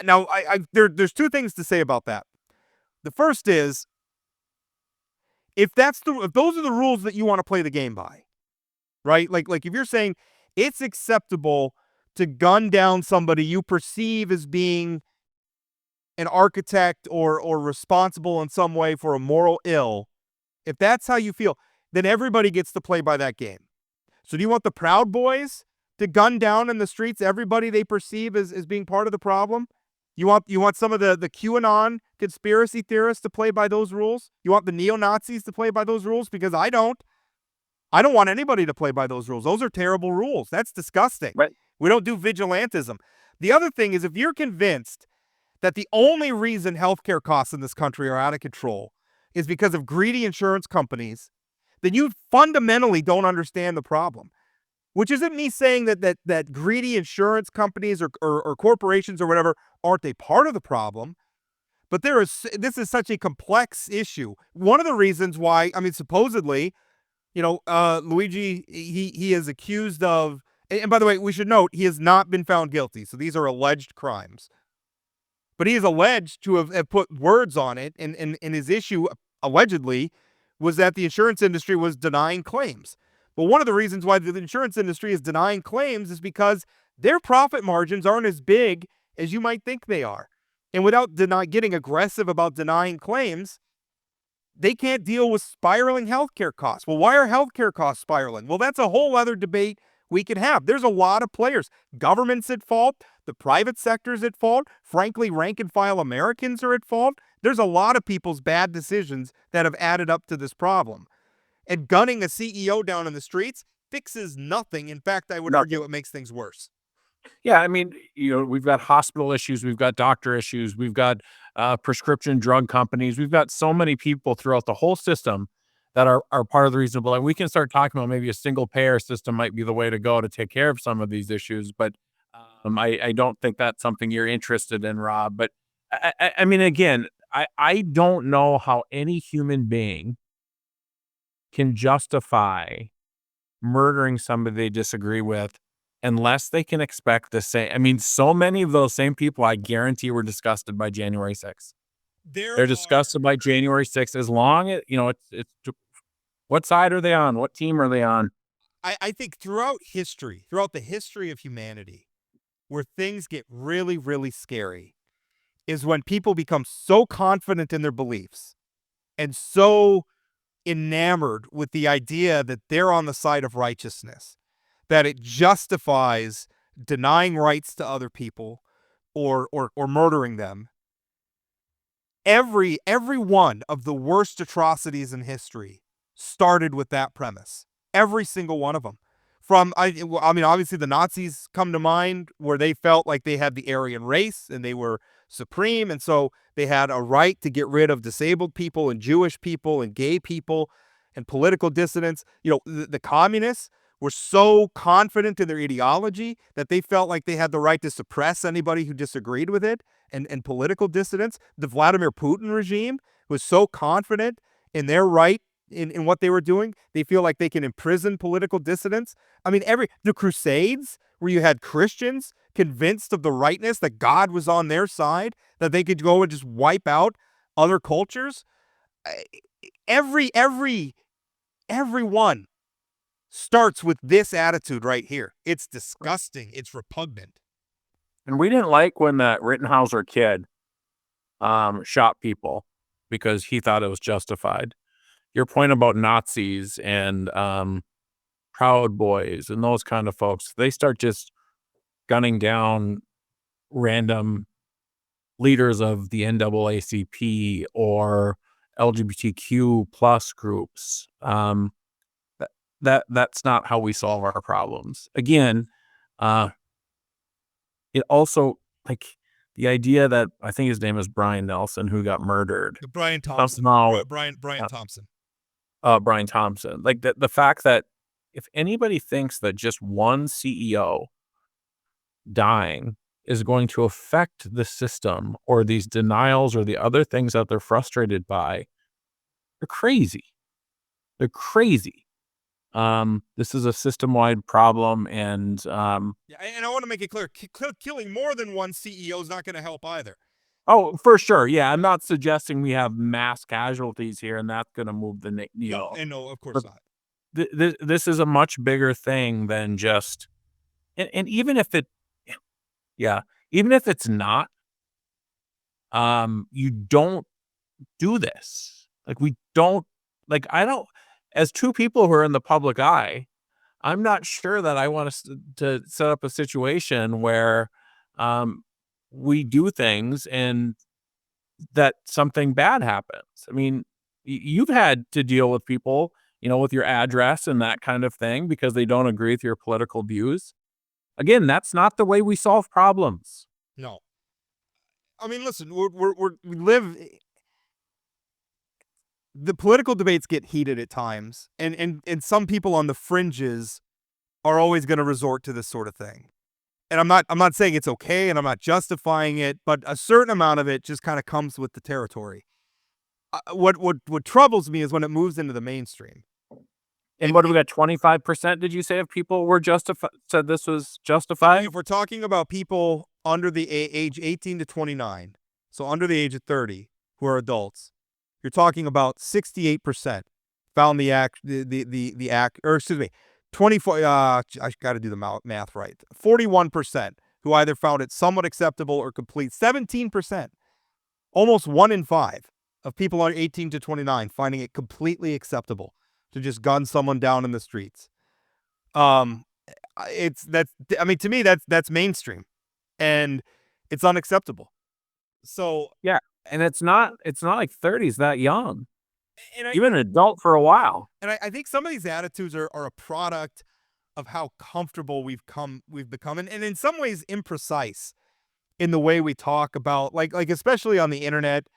Now, there's two things to say about that. The first is, if those are the rules that you want to play the game by, right? Like if you're saying it's acceptable to gun down somebody you perceive as being an architect or responsible in some way for a moral ill, if that's how you feel, then everybody gets to play by that game. So do you want the Proud Boys to gun down in the streets everybody they perceive as being part of the problem? You want some of the QAnon conspiracy theorists to play by those rules? You want the neo-Nazis to play by those rules? Because I don't. I don't want anybody to play by those rules. Those are terrible rules. That's disgusting. Right. We don't do vigilantism. The other thing is, if you're convinced that the only reason healthcare costs in this country are out of control is because of greedy insurance companies, then you fundamentally don't understand the problem. Which isn't me saying that greedy insurance companies or corporations or whatever aren't a part of the problem, but this is such a complex issue. One of the reasons why, I mean, supposedly, Luigi, he is accused of, and by the way, we should note, he has not been found guilty. So these are alleged crimes. But he is alleged to have put words on it, and his issue, allegedly, was that the insurance industry was denying claims. But one of the reasons why the insurance industry is denying claims is because their profit margins aren't as big as you might think they are. And without getting aggressive about denying claims, they can't deal with spiraling healthcare costs. Well, why are healthcare costs spiraling? Well, that's a whole other debate we could have. There's a lot of players. Government's at fault. The private sector's at fault. Frankly, rank and file Americans are at fault. There's a lot of people's bad decisions that have added up to this problem. And gunning a CEO down in the streets fixes nothing. In fact, I would argue it makes things worse. Yeah, I mean, we've got hospital issues, we've got doctor issues, we've got prescription drug companies, we've got so many people throughout the whole system that are part of the reason. And we can start talking about maybe a single payer system might be the way to go to take care of some of these issues, but I don't think that's something you're interested in, Rob. But I mean, again, I don't know how any human being can justify murdering somebody they disagree with unless they can expect the same. I mean, so many of those same people, I guarantee, were disgusted by January 6th. They're disgusted by January 6th as long as, it's what side are they on? What team are they on? I think throughout the history of humanity, where things get really, really scary is when people become so confident in their beliefs and so enamored with the idea that they're on the side of righteousness, that it justifies denying rights to other people or murdering them. Every one of the worst atrocities in history started with that premise. Every single one of them. I mean, obviously the Nazis come to mind, where they felt like they had the Aryan race and they were supreme. And so they had a right to get rid of disabled people and Jewish people and gay people and political dissidents. The communists were so confident in their ideology that they felt like they had the right to suppress anybody who disagreed with it, and political dissidents. The Vladimir Putin regime was so confident in their right in what they were doing, they feel like they can imprison political dissidents. I mean, the Crusades, where you had Christians convinced of the rightness that God was on their side, that they could go and just wipe out other cultures. Everyone starts with this attitude right here. It's disgusting. It's repugnant. And we didn't like when that Rittenhauser kid shot people because he thought it was justified. Your point about Nazis and Proud Boys and those kind of folks, they start just gunning down random leaders of the NAACP or LGBTQ plus groups. That's not how we solve our problems. Again, it also, like, the idea that, I think his name is Brian Nelson, who got murdered. Brian Thompson. Brian Thompson. Brian Thompson. Like, the fact that if anybody thinks that just one CEO dying is going to affect the system or these denials or the other things that they're frustrated by, they're crazy. They're crazy. This is a system-wide problem, and I want to make it clear, killing more than one CEO is not going to help either. Oh, for sure. Yeah, I'm not suggesting we have mass casualties here, and that's going to move the needle. No, of course not. This is a much bigger thing than just, and even if it's not, you don't do this. Like, we don't, like, I don't, as two people who are in the public eye, I'm not sure that I want to set up a situation where we do things and that something bad happens. I mean, you've had to deal with people, with your address and that kind of thing because they don't agree with your political views. Again, that's not the way we solve problems. No. I mean, listen, we live. The political debates get heated at times, and some people on the fringes are always going to resort to this sort of thing. And I'm not saying it's okay, and I'm not justifying it, but a certain amount of it just kind of comes with the territory. What troubles me is when it moves into the mainstream. And what do we got? 25%? Did you say of people were said this was justified? If we're talking about people under the age 18 to 29, so under the age of 30, who are adults, you're talking about 68% found the act, or excuse me, 24. I got to do the math right. 41% who either found it somewhat acceptable or complete. 17%, almost 1 in 5 of people under 18 to 29 finding it completely acceptable to just gun someone down in the streets. To me, that's mainstream, and it's unacceptable. So yeah, and it's not like 30's that young. Even an adult for a while. And I think some of these attitudes are a product of how comfortable we've become, and in some ways imprecise in the way we talk about, like especially on the internet,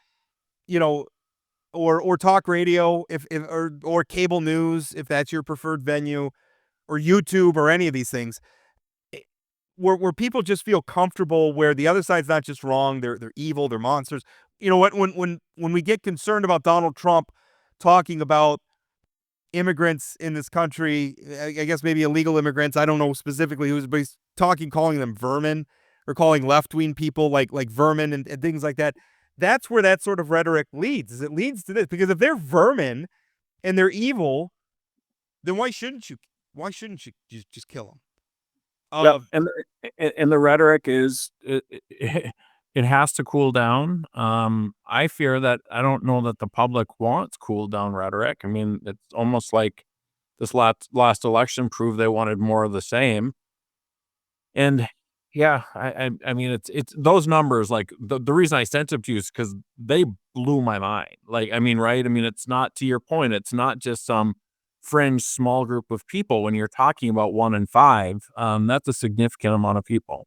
or talk radio, or cable news, if that's your preferred venue, or YouTube, or any of these things, where people just feel comfortable, where the other side's not just wrong, they're evil, they're monsters. You know what? When we get concerned about Donald Trump talking about immigrants in this country, I guess maybe illegal immigrants, I don't know specifically who's, but he's calling them vermin, or calling left-wing people like vermin and things like that. That's where that sort of rhetoric leads. It leads to this, because if they're vermin and they're evil, then why shouldn't you just kill them? And the rhetoric is it has to cool down. I fear that I don't know that the public wants cool down rhetoric. I mean, it's almost like this last election proved they wanted more of the same. And yeah, I mean, it's those numbers, like the reason I sent them to you is because they blew my mind. Like, I mean, right? I mean, it's not, to your point, it's not just some fringe small group of people. When you're talking about 1 in 5, that's a significant amount of people.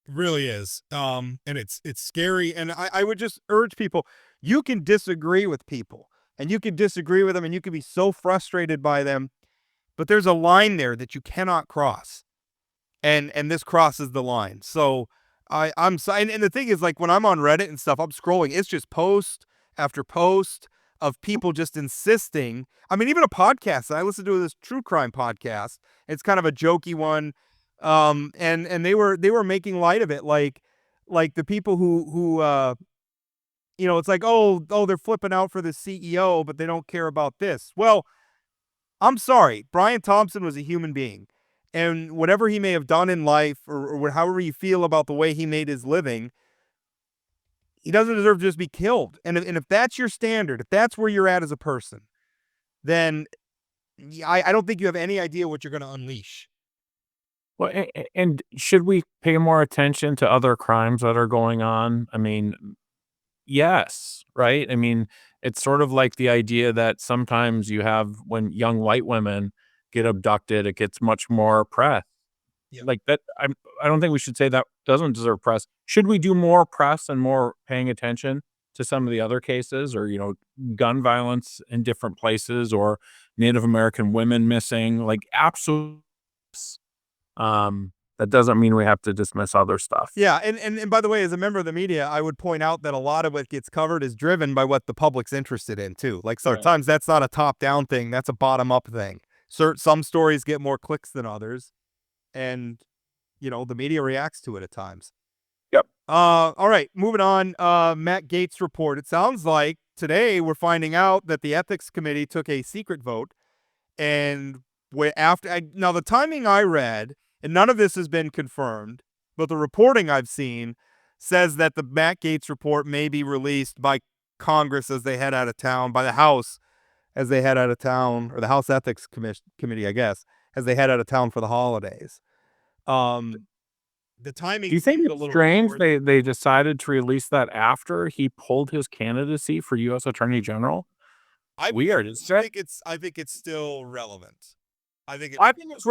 really is. And it's scary. And I would just urge people, you can disagree with people and you can disagree with them and you can be so frustrated by them, but there's a line there that you cannot cross. And this crosses the line. So I'm so, and the thing is, like, when I'm on Reddit and stuff, I'm scrolling, it's just post after post of people just insisting. I mean, even a podcast. I listened to this true crime podcast. It's kind of a jokey one. And they were making light of it, like the people who it's like, oh, they're flipping out for the CEO, but they don't care about this. Well, I'm sorry. Brian Thompson was a human being. And whatever he may have done in life, or however you feel about the way he made his living, he doesn't deserve to just be killed. And if that's your standard, if that's where you're at as a person, then I don't think you have any idea what you're going to unleash. Well, and should we pay more attention to other crimes that are going on? I mean, yes, right? I mean, it's sort of like the idea that sometimes you have when young white women get abducted, it gets much more press. Yeah. Like that, I don't think we should say that doesn't deserve press. Should we do more press and more paying attention to some of the other cases, or gun violence in different places, or Native American women missing? Like, absolutely. That doesn't mean we have to dismiss other stuff. Yeah, and by the way, as a member of the media, I would point out that a lot of what gets covered is driven by what the public's interested in too. Like sometimes that's not a top-down thing, that's a bottom-up thing. Some stories get more clicks than others, and the media reacts to it at times. Yep. All right, moving on. Matt Gaetz report. It sounds like today we're finding out that the ethics committee took a secret vote, and now the timing I read, and none of this has been confirmed, but the reporting I've seen says that the Matt Gaetz report may be released by Congress as they head out of town, by the House as they head out of town, or the House Ethics Committee, I guess, as they head out of town for the holidays. The timing. Do you think seems a it's little strange forward. they decided to release that after he pulled his candidacy for U.S. Attorney General? Weird. I think it's still relevant. I think it's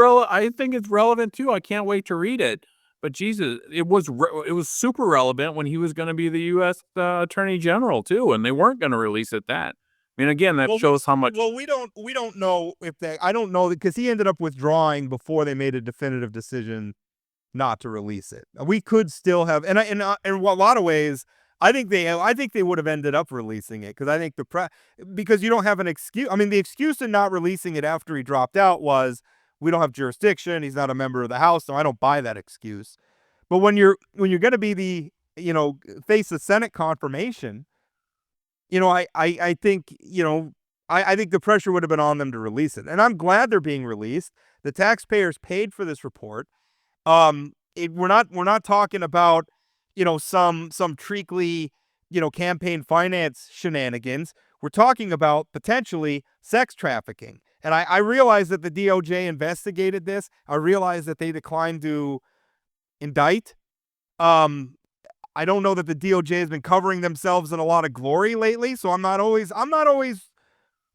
relevant too. I can't wait to read it. But Jesus, it was super relevant when he was going to be the U.S. Attorney General too, and they weren't going to release it that. I mean, again, that shows how much. Well, we don't know I don't know, because he ended up withdrawing before they made a definitive decision not to release it. We could still have, and in a lot of ways, I think they would have ended up releasing it, because I think because you don't have an excuse. I mean, the excuse in not releasing it after he dropped out was we don't have jurisdiction. He's not a member of the House, so I don't buy that excuse. But when you're going to be the face of Senate confirmation, I think I think the pressure would have been on them to release it, and I'm glad they're being released. The taxpayers paid for this report. We're not talking about some treacly campaign finance shenanigans. We're talking about potentially sex trafficking. And I realize that the DOJ investigated this. I realize that they declined to indict. I don't know that the DOJ has been covering themselves in a lot of glory lately, so I'm not always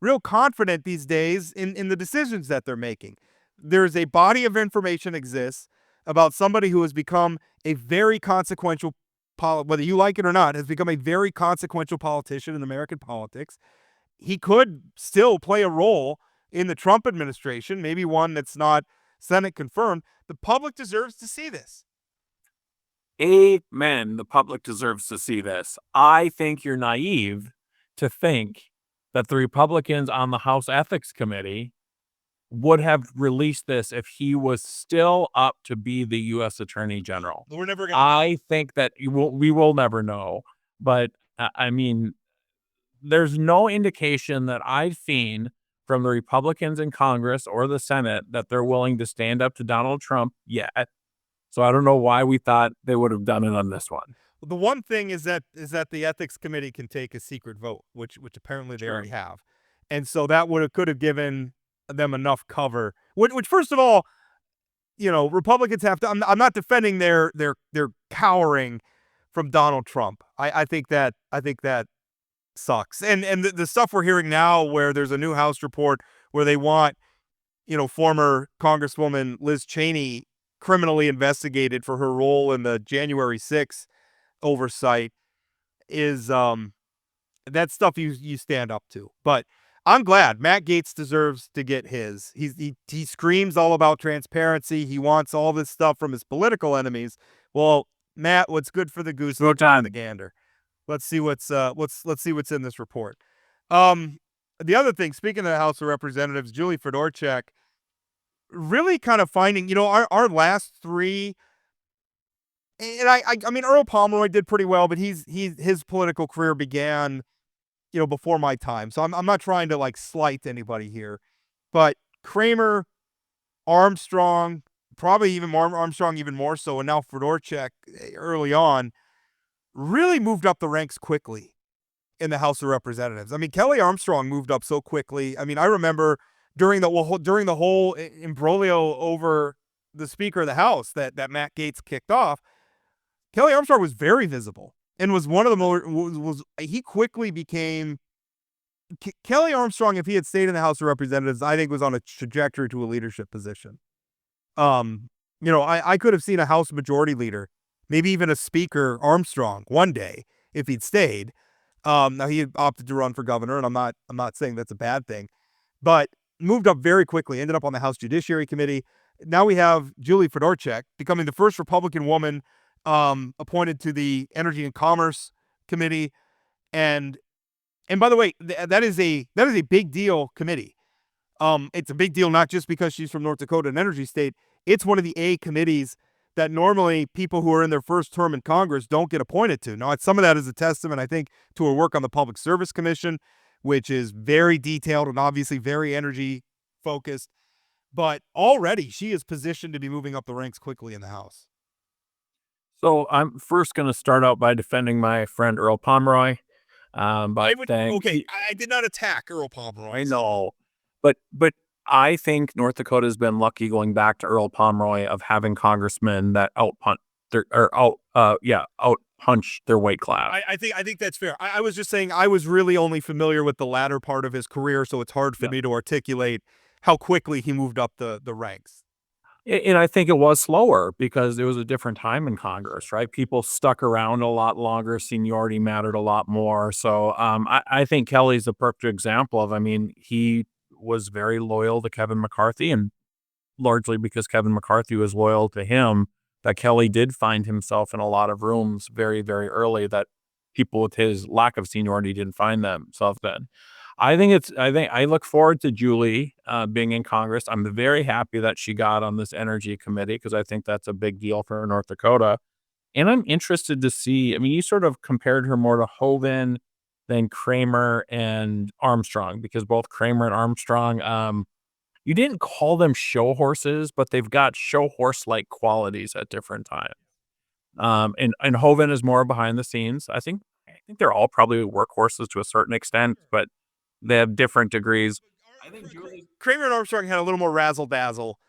real confident these days in the decisions that they're making. There's a body of information exists about somebody who has become a very consequential, whether you like it or not, has become a very consequential politician in American politics. He could still play a role in the Trump administration, maybe one that's not Senate confirmed. The public deserves to see this. Amen. The public deserves to see this. I think you're naive to think that the Republicans on the House Ethics Committee would have released this if he was still up to be the U.S. Attorney General. We're never going. I think that we will never know. But I mean, there's no indication that I've seen from the Republicans in Congress or the Senate that they're willing to stand up to Donald Trump yet. So I don't know why we thought they would have done it on this one. Well, the one thing is that the ethics committee can take a secret vote, which apparently they already have, and so that could have given them enough cover. Which first of all, Republicans have to. I'm not defending their cowering from Donald Trump. I think that sucks. And the stuff we're hearing now, where there's a new House report where they want, former Congresswoman Liz Cheney criminally investigated for her role in the January 6th oversight is that stuff you stand up to. But I'm glad Matt Gaetz deserves to get his. He screams all about transparency. He wants all this stuff from his political enemies. Well, Matt, what's good for the goose? No time. The gander. Let's see what's in this report. The other thing, speaking of the House of Representatives, Julie Fedorchak really kind of finding, our last three. And I mean, Earl Pomeroy did pretty well, but his political career began, before my time. So I'm not trying to like slight anybody here, but Kramer, Armstrong, probably even more Armstrong, even more so, and now Fedorchak early on really moved up the ranks quickly in the House of Representatives. I mean, Kelly Armstrong moved up so quickly. I mean, I remember during the whole imbroglio over the Speaker of the House that Matt Gaetz kicked off, Kelly Armstrong was very visible and was one of the more he quickly became Kelly Armstrong. If he had stayed in the House of Representatives, I think was on a trajectory to a leadership position. I could have seen a House Majority Leader, maybe even a Speaker Armstrong one day if he'd stayed. Now he had opted to run for governor, and I'm not saying that's a bad thing, but moved up very quickly. Ended up on the House Judiciary Committee. Now we have Julie Fedorchak becoming the first Republican woman appointed to the Energy and Commerce Committee, and by the way, that is a big deal committee. It's a big deal not just because she's from North Dakota, an energy state. It's one of the A committees that normally people who are in their first term in Congress don't get appointed to. Now, some of that is a testament, I think, to her work on the Public Service Commission, which is very detailed and obviously very energy focused. But already she is positioned to be moving up the ranks quickly in the House. So I'm first going to start out by defending my friend Earl Pomeroy. I did not attack Earl Pomeroy. I know, but I think North Dakota has been lucky going back to Earl Pomeroy of having congressmen that outpunch their weight class. I think that's fair. I was just saying I was really only familiar with the latter part of his career, so it's hard for me to articulate how quickly he moved up the ranks. And I think it was slower because it was a different time in Congress, right? People stuck around a lot longer. Seniority mattered a lot more. So I think Kelly's a perfect example of, he was very loyal to Kevin McCarthy, and largely because Kevin McCarthy was loyal to him, that Kelly did find himself in a lot of rooms very, very early that people with his lack of seniority didn't find themselves in. I look forward to Julie being in Congress. I'm very happy that she got on this energy committee because I think that's a big deal for North Dakota. And I'm interested to see, you sort of compared her more to Hoban than Kramer and Armstrong, because both Kramer and Armstrong, you didn't call them show horses, but they've got show horse-like qualities at different times. And Hoban is more behind the scenes. I think they're all probably workhorses to a certain extent, but they have different degrees. I think Kramer and Armstrong had a little more razzle dazzle,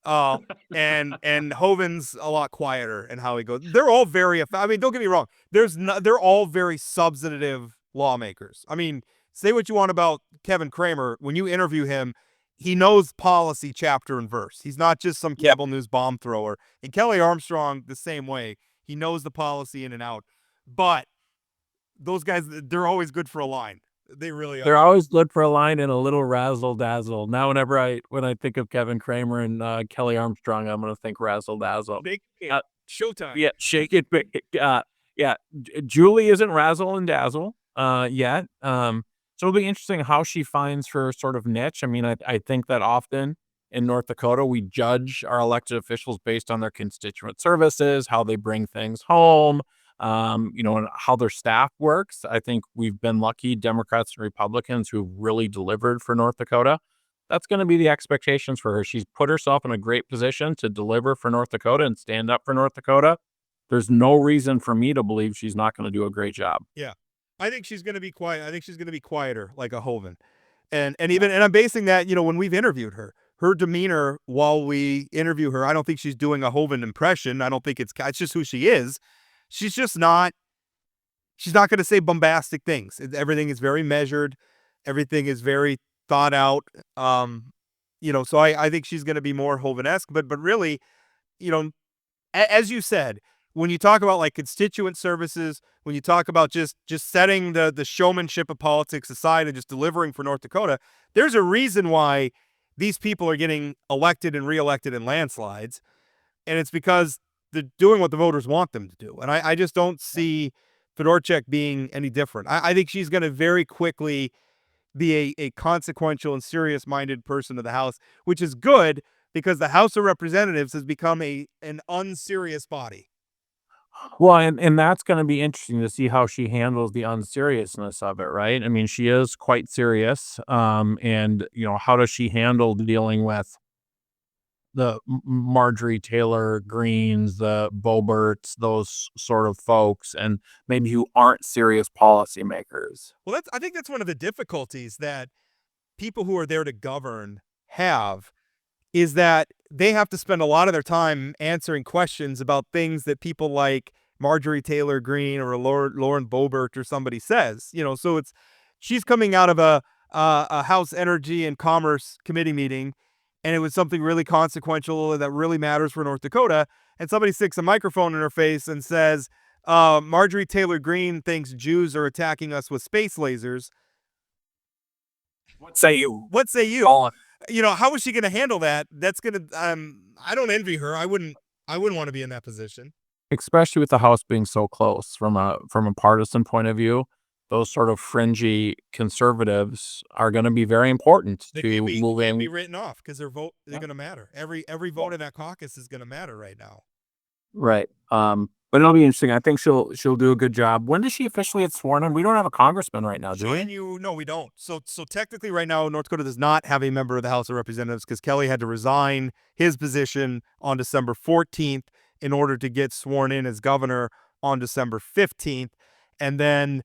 and Hoban's a lot quieter in how he goes. They're all very. Don't get me wrong. They're all very substantive lawmakers. Say what you want about Kevin Kramer. When you interview him, he knows policy chapter and verse. He's not just some cable news bomb thrower. And Kelly Armstrong the same way. He knows the policy in and out. But those guys, they're always good for a line. They really are. They're always good for a line and a little razzle dazzle. Now, when I think of Kevin Kramer and Kelly Armstrong, I'm going to think razzle dazzle. Showtime. Yeah, shake it. Julie isn't razzle and dazzle yet. So it'll be interesting how she finds her sort of niche. I think that often in North Dakota, we judge our elected officials based on their constituent services, how they bring things home, and how their staff works. I think we've been lucky, Democrats and Republicans, who've really delivered for North Dakota. That's going to be the expectations for her. She's put herself in a great position to deliver for North Dakota and stand up for North Dakota. There's no reason for me to believe she's not going to do a great job. Yeah. I think she's going to be quiet. I think she's going to be quieter, like a Hoban. And I'm basing that, when we've interviewed her demeanor while we interview her, I don't think she's doing a Hoban impression. I don't think it's just who she is. She's not going to say bombastic things. Everything is very measured. Everything is very thought out. So I think she's going to be more Hoban-esque, but really as you said, when you talk about like constituent services, when you talk about just setting the showmanship of politics aside and just delivering for North Dakota, there's a reason why these people are getting elected and reelected in landslides. And it's because they're doing what the voters want them to do. And I just don't see Fedorchak being any different. I think she's going to very quickly be a consequential and serious-minded person of the House, which is good because the House of Representatives has become an unserious body. Well, and that's going to be interesting to see how she handles the unseriousness of it, right? I mean, she is quite serious. And how does she handle dealing with the Marjorie Taylor Greens, the Boberts, those sort of folks, and maybe who aren't serious policymakers? Well, I think that's one of the difficulties that people who are there to govern have, is that they have to spend a lot of their time answering questions about things that people like Marjorie Taylor Greene or Lauren Boebert or somebody says. So she's coming out of a House Energy and Commerce Committee meeting, and it was something really consequential that really matters for North Dakota, and somebody sticks a microphone in her face and says, Marjorie Taylor Greene thinks Jews are attacking us with space lasers. What say you? What say you? How is she going to handle that? That's going to, I don't envy her. I wouldn't want to be in that position. Especially with the House being so close from a partisan point of view, those sort of fringy conservatives are going to be very important to move in. Be written off because they're going to matter. Every vote in that caucus is going to matter right now. Right. But it'll be interesting. I think she'll do a good job. When does she officially get sworn in? We don't have a congressman right now, do we? No, we don't. So technically right now, North Dakota does not have a member of the House of Representatives because Kelly had to resign his position on December 14th in order to get sworn in as governor on December 15th. And then,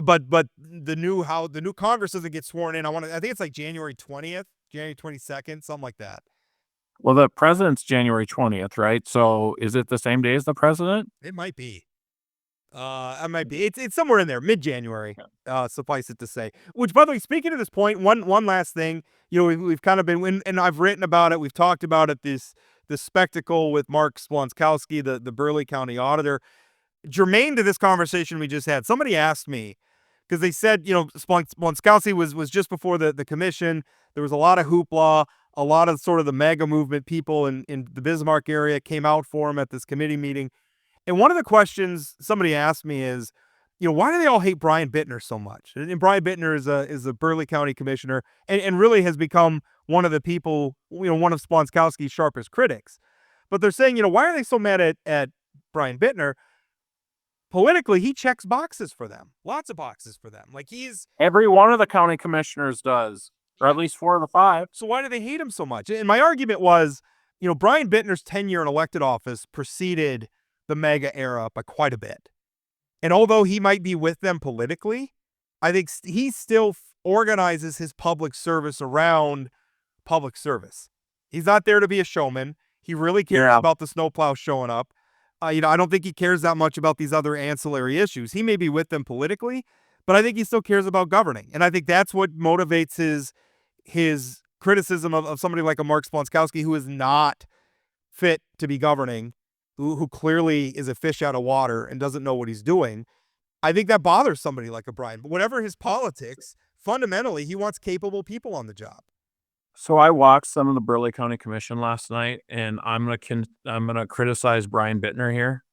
but the new Congress doesn't get sworn in. I think it's like January 20th, January 22nd, something like that. Well, the president's January 20th, right? So is it the same day as the president? It might be. It might be. It's somewhere in there, mid-January. Suffice it to say. Which, by the way, speaking of this point, one last thing. We've kind of been, and I've written about it. We've talked about it. This spectacle with Mark Splonskowski, the Burley County auditor. Germane to this conversation we just had, somebody asked me, because they said, Splonskowski was just before the commission. There was a lot of hoopla. A lot of sort of the mega movement people in the Bismarck area came out for him at this committee meeting. And one of the questions somebody asked me is, why do they all hate Brian Bittner so much? And Brian Bittner is a Burley County commissioner and really has become one of the people, one of Splonskowski's sharpest critics. But they're saying, why are they so mad at Brian Bittner? Politically, he checks boxes for them. Lots of boxes for them. Like every one of the county commissioners does. Or at least 4 of the 5. So why do they hate him so much? And my argument was, Brian Bittner's tenure in elected office preceded the MAGA era by quite a bit. And although he might be with them politically, I think he still organizes his public service around public service. He's not there to be a showman. He really cares about the snowplow showing up. I don't think he cares that much about these other ancillary issues. He may be with them politically, but I think he still cares about governing. And I think that's what motivates his criticism of somebody like a Mark Splonskowski, who is not fit to be governing, who clearly is a fish out of water and doesn't know what he's doing. I think that bothers somebody like a Brian. But whatever his politics, fundamentally, he wants capable people on the job. So I watched some of the Burley County Commission last night, and I'm gonna criticize Brian Bittner here.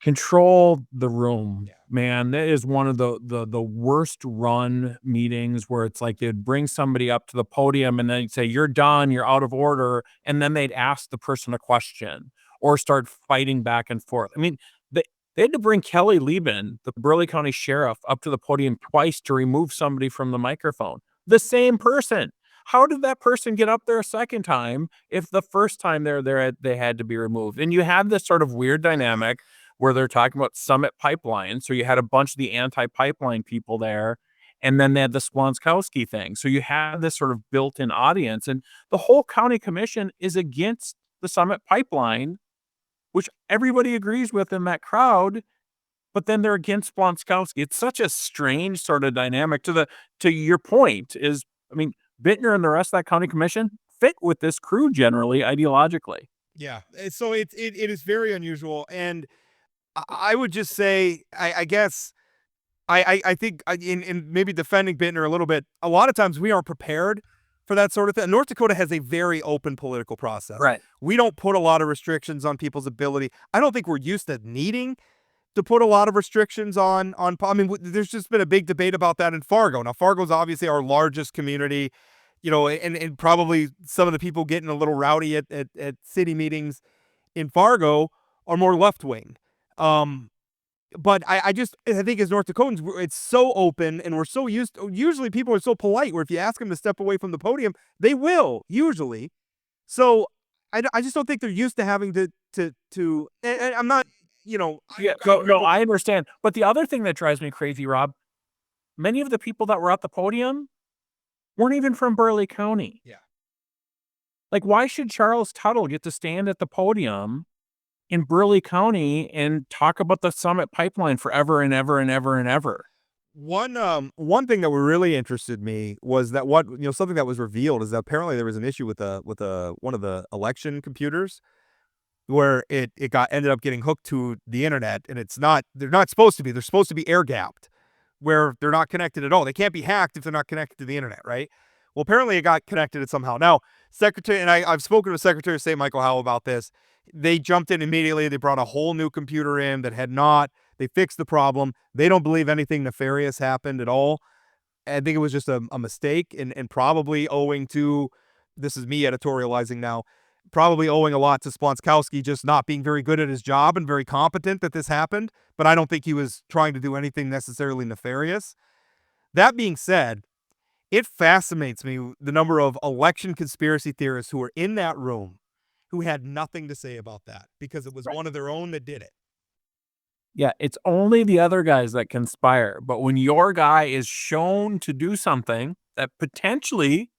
Control the room, man. That is one of the worst run meetings where it's like they'd bring somebody up to the podium and then they'd say, "You're done, you're out of order," and then they'd ask the person a question or start fighting back and forth. I mean, they had to bring Kelly Lieben, the Burley County Sheriff, up to the podium twice to remove somebody from the microphone. The same person. How did that person get up there a second time if the first time they had to be removed? And you had this sort of weird dynamic where they're talking about Summit Pipeline. So you had a bunch of the anti-pipeline people there, and then they had the Splonskowski thing. So you had this sort of built-in audience, and the whole county commission is against the Summit Pipeline, which everybody agrees with in that crowd, but then they're against Splonskowski. It's such a strange sort of dynamic to your point is, I mean, Bittner and the rest of that county commission, fit with this crew generally ideologically. Yeah. So it is very unusual. And I would just say, I guess, I think in maybe defending Bittner a little bit, a lot of times we aren't prepared for that sort of thing. North Dakota has a very open political process. Right. We don't put a lot of restrictions on people's ability. I don't think we're used to needing to put a lot of restrictions on. I mean, there's just been a big debate about that in Fargo. Now, Fargo's obviously our largest community, and probably some of the people getting a little rowdy at city meetings in Fargo are more left wing. But I think as North Dakotans, it's so open and we're so usually people are so polite where if you ask them to step away from the podium, they will usually. So I just don't think they're used to having to and I'm not, I understand. But the other thing that drives me crazy, Rob, many of the people that were at the podium weren't even from Burleigh County. Yeah. Like, why should Charles Tuttle get to stand at the podium in Burleigh County and talk about the Summit Pipeline forever and ever and ever and ever? One thing that really interested me was that something that was revealed is that apparently there was an issue with one of the election computers where it ended up getting hooked to the internet, and they're not supposed to be. They're supposed to be air gapped, where they're not connected at all. They can't be hacked if they're not connected to the internet, right? Well, apparently it got connected somehow. Now, I've spoken to Secretary of State Michael Howell about this. They jumped in immediately. They brought a whole new computer in that had not. They fixed the problem. They don't believe anything nefarious happened at all. I think it was just a mistake and probably owing to, this is me editorializing now, probably owing a lot to Splonskowski just not being very good at his job and very competent that this happened. But I don't think he was trying to do anything necessarily nefarious. That being said, it fascinates me the number of election conspiracy theorists who were in that room who had nothing to say about that because it was one of their own that did it. Yeah, it's only the other guys that conspire. But when your guy is shown to do something that potentially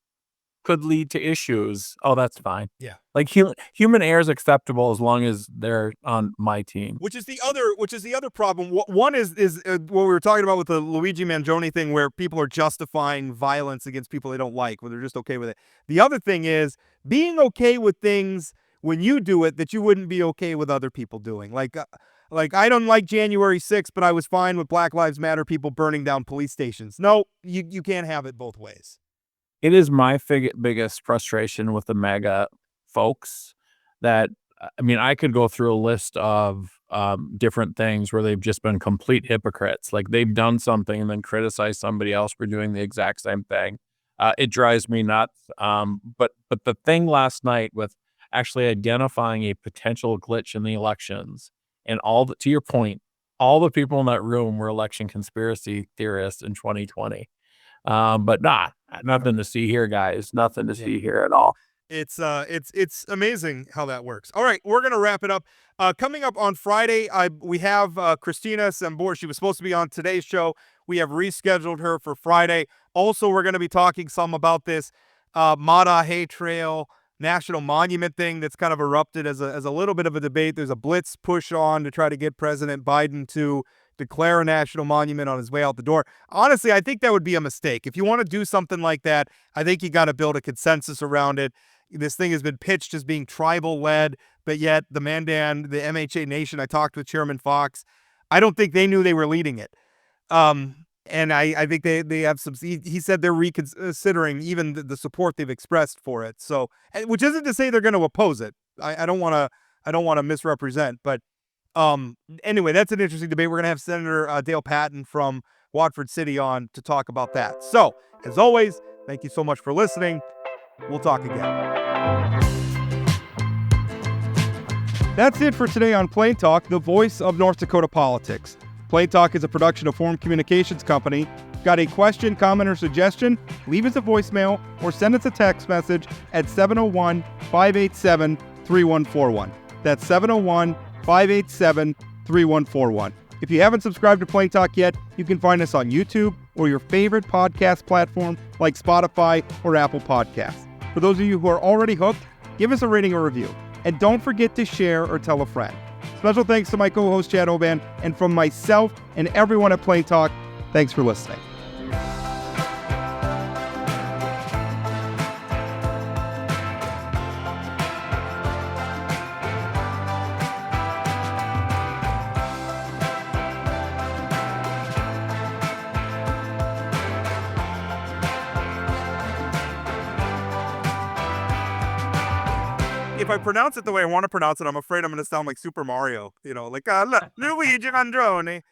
could lead to issues, that's fine. Yeah. Like human error is acceptable as long as they're on my team. Which is the other problem. One is what we were talking about with the Luigi Mangione thing, where people are justifying violence against people they don't like, where they're just okay with it. The other thing is being okay with things when you do it that you wouldn't be okay with other people doing. Like I don't like January 6th, but I was fine with Black Lives Matter people burning down police stations. No, you can't have it both ways. It is my biggest frustration with the MAGA folks that, I mean, I could go through a list of different things where they've just been complete hypocrites. Like they've done something and then criticized somebody else for doing the exact same thing. It drives me nuts. But the thing last night with actually identifying a potential glitch in the elections and to your point, all the people in that room were election conspiracy theorists in 2020. But nothing to see here, guys. Nothing to see here at all. It's amazing how that works. All right, we're gonna wrap it up. Coming up on Friday, we have Christina Sambor. She was supposed to be on today's show. We have rescheduled her for Friday. Also, we're gonna be talking some about this Mata Hay Trail National Monument thing that's kind of erupted as a little bit of a debate. There's a blitz push on to try to get President Biden to declare a national monument on his way out the door. Honestly, I think that would be a mistake. If you want to do something like that, I think you got to build a consensus around it. This thing has been pitched as being tribal-led, but yet the Mandan, the MHA Nation, I talked with Chairman Fox, I don't think they knew they were leading it. And I think they have some, he said they're reconsidering even the support they've expressed for it. So, which isn't to say they're going to oppose it. I don't want to misrepresent, but anyway, that's an interesting debate. We're going to have Senator Dale Patton from Watford City on to talk about that. So, as always, thank you so much for listening. We'll talk again. That's it for today on Plain Talk, the voice of North Dakota politics. Plain Talk is a production of Forum Communications Company. Got a question, comment, or suggestion? Leave us a voicemail or send us a text message at 701-587-3141. That's 701-587-3141. If you haven't subscribed to Plain Talk yet, you can find us on YouTube or your favorite podcast platform like Spotify or Apple Podcasts. For those of you who are already hooked, give us a rating or review. And don't forget to share or tell a friend. Special thanks to my co-host Chad Oban, and from myself and everyone at Plain Talk, thanks for listening. if I pronounce it the way I want to pronounce it, I'm afraid I'm going to sound like Super Mario. You know, like Luigi Mangione.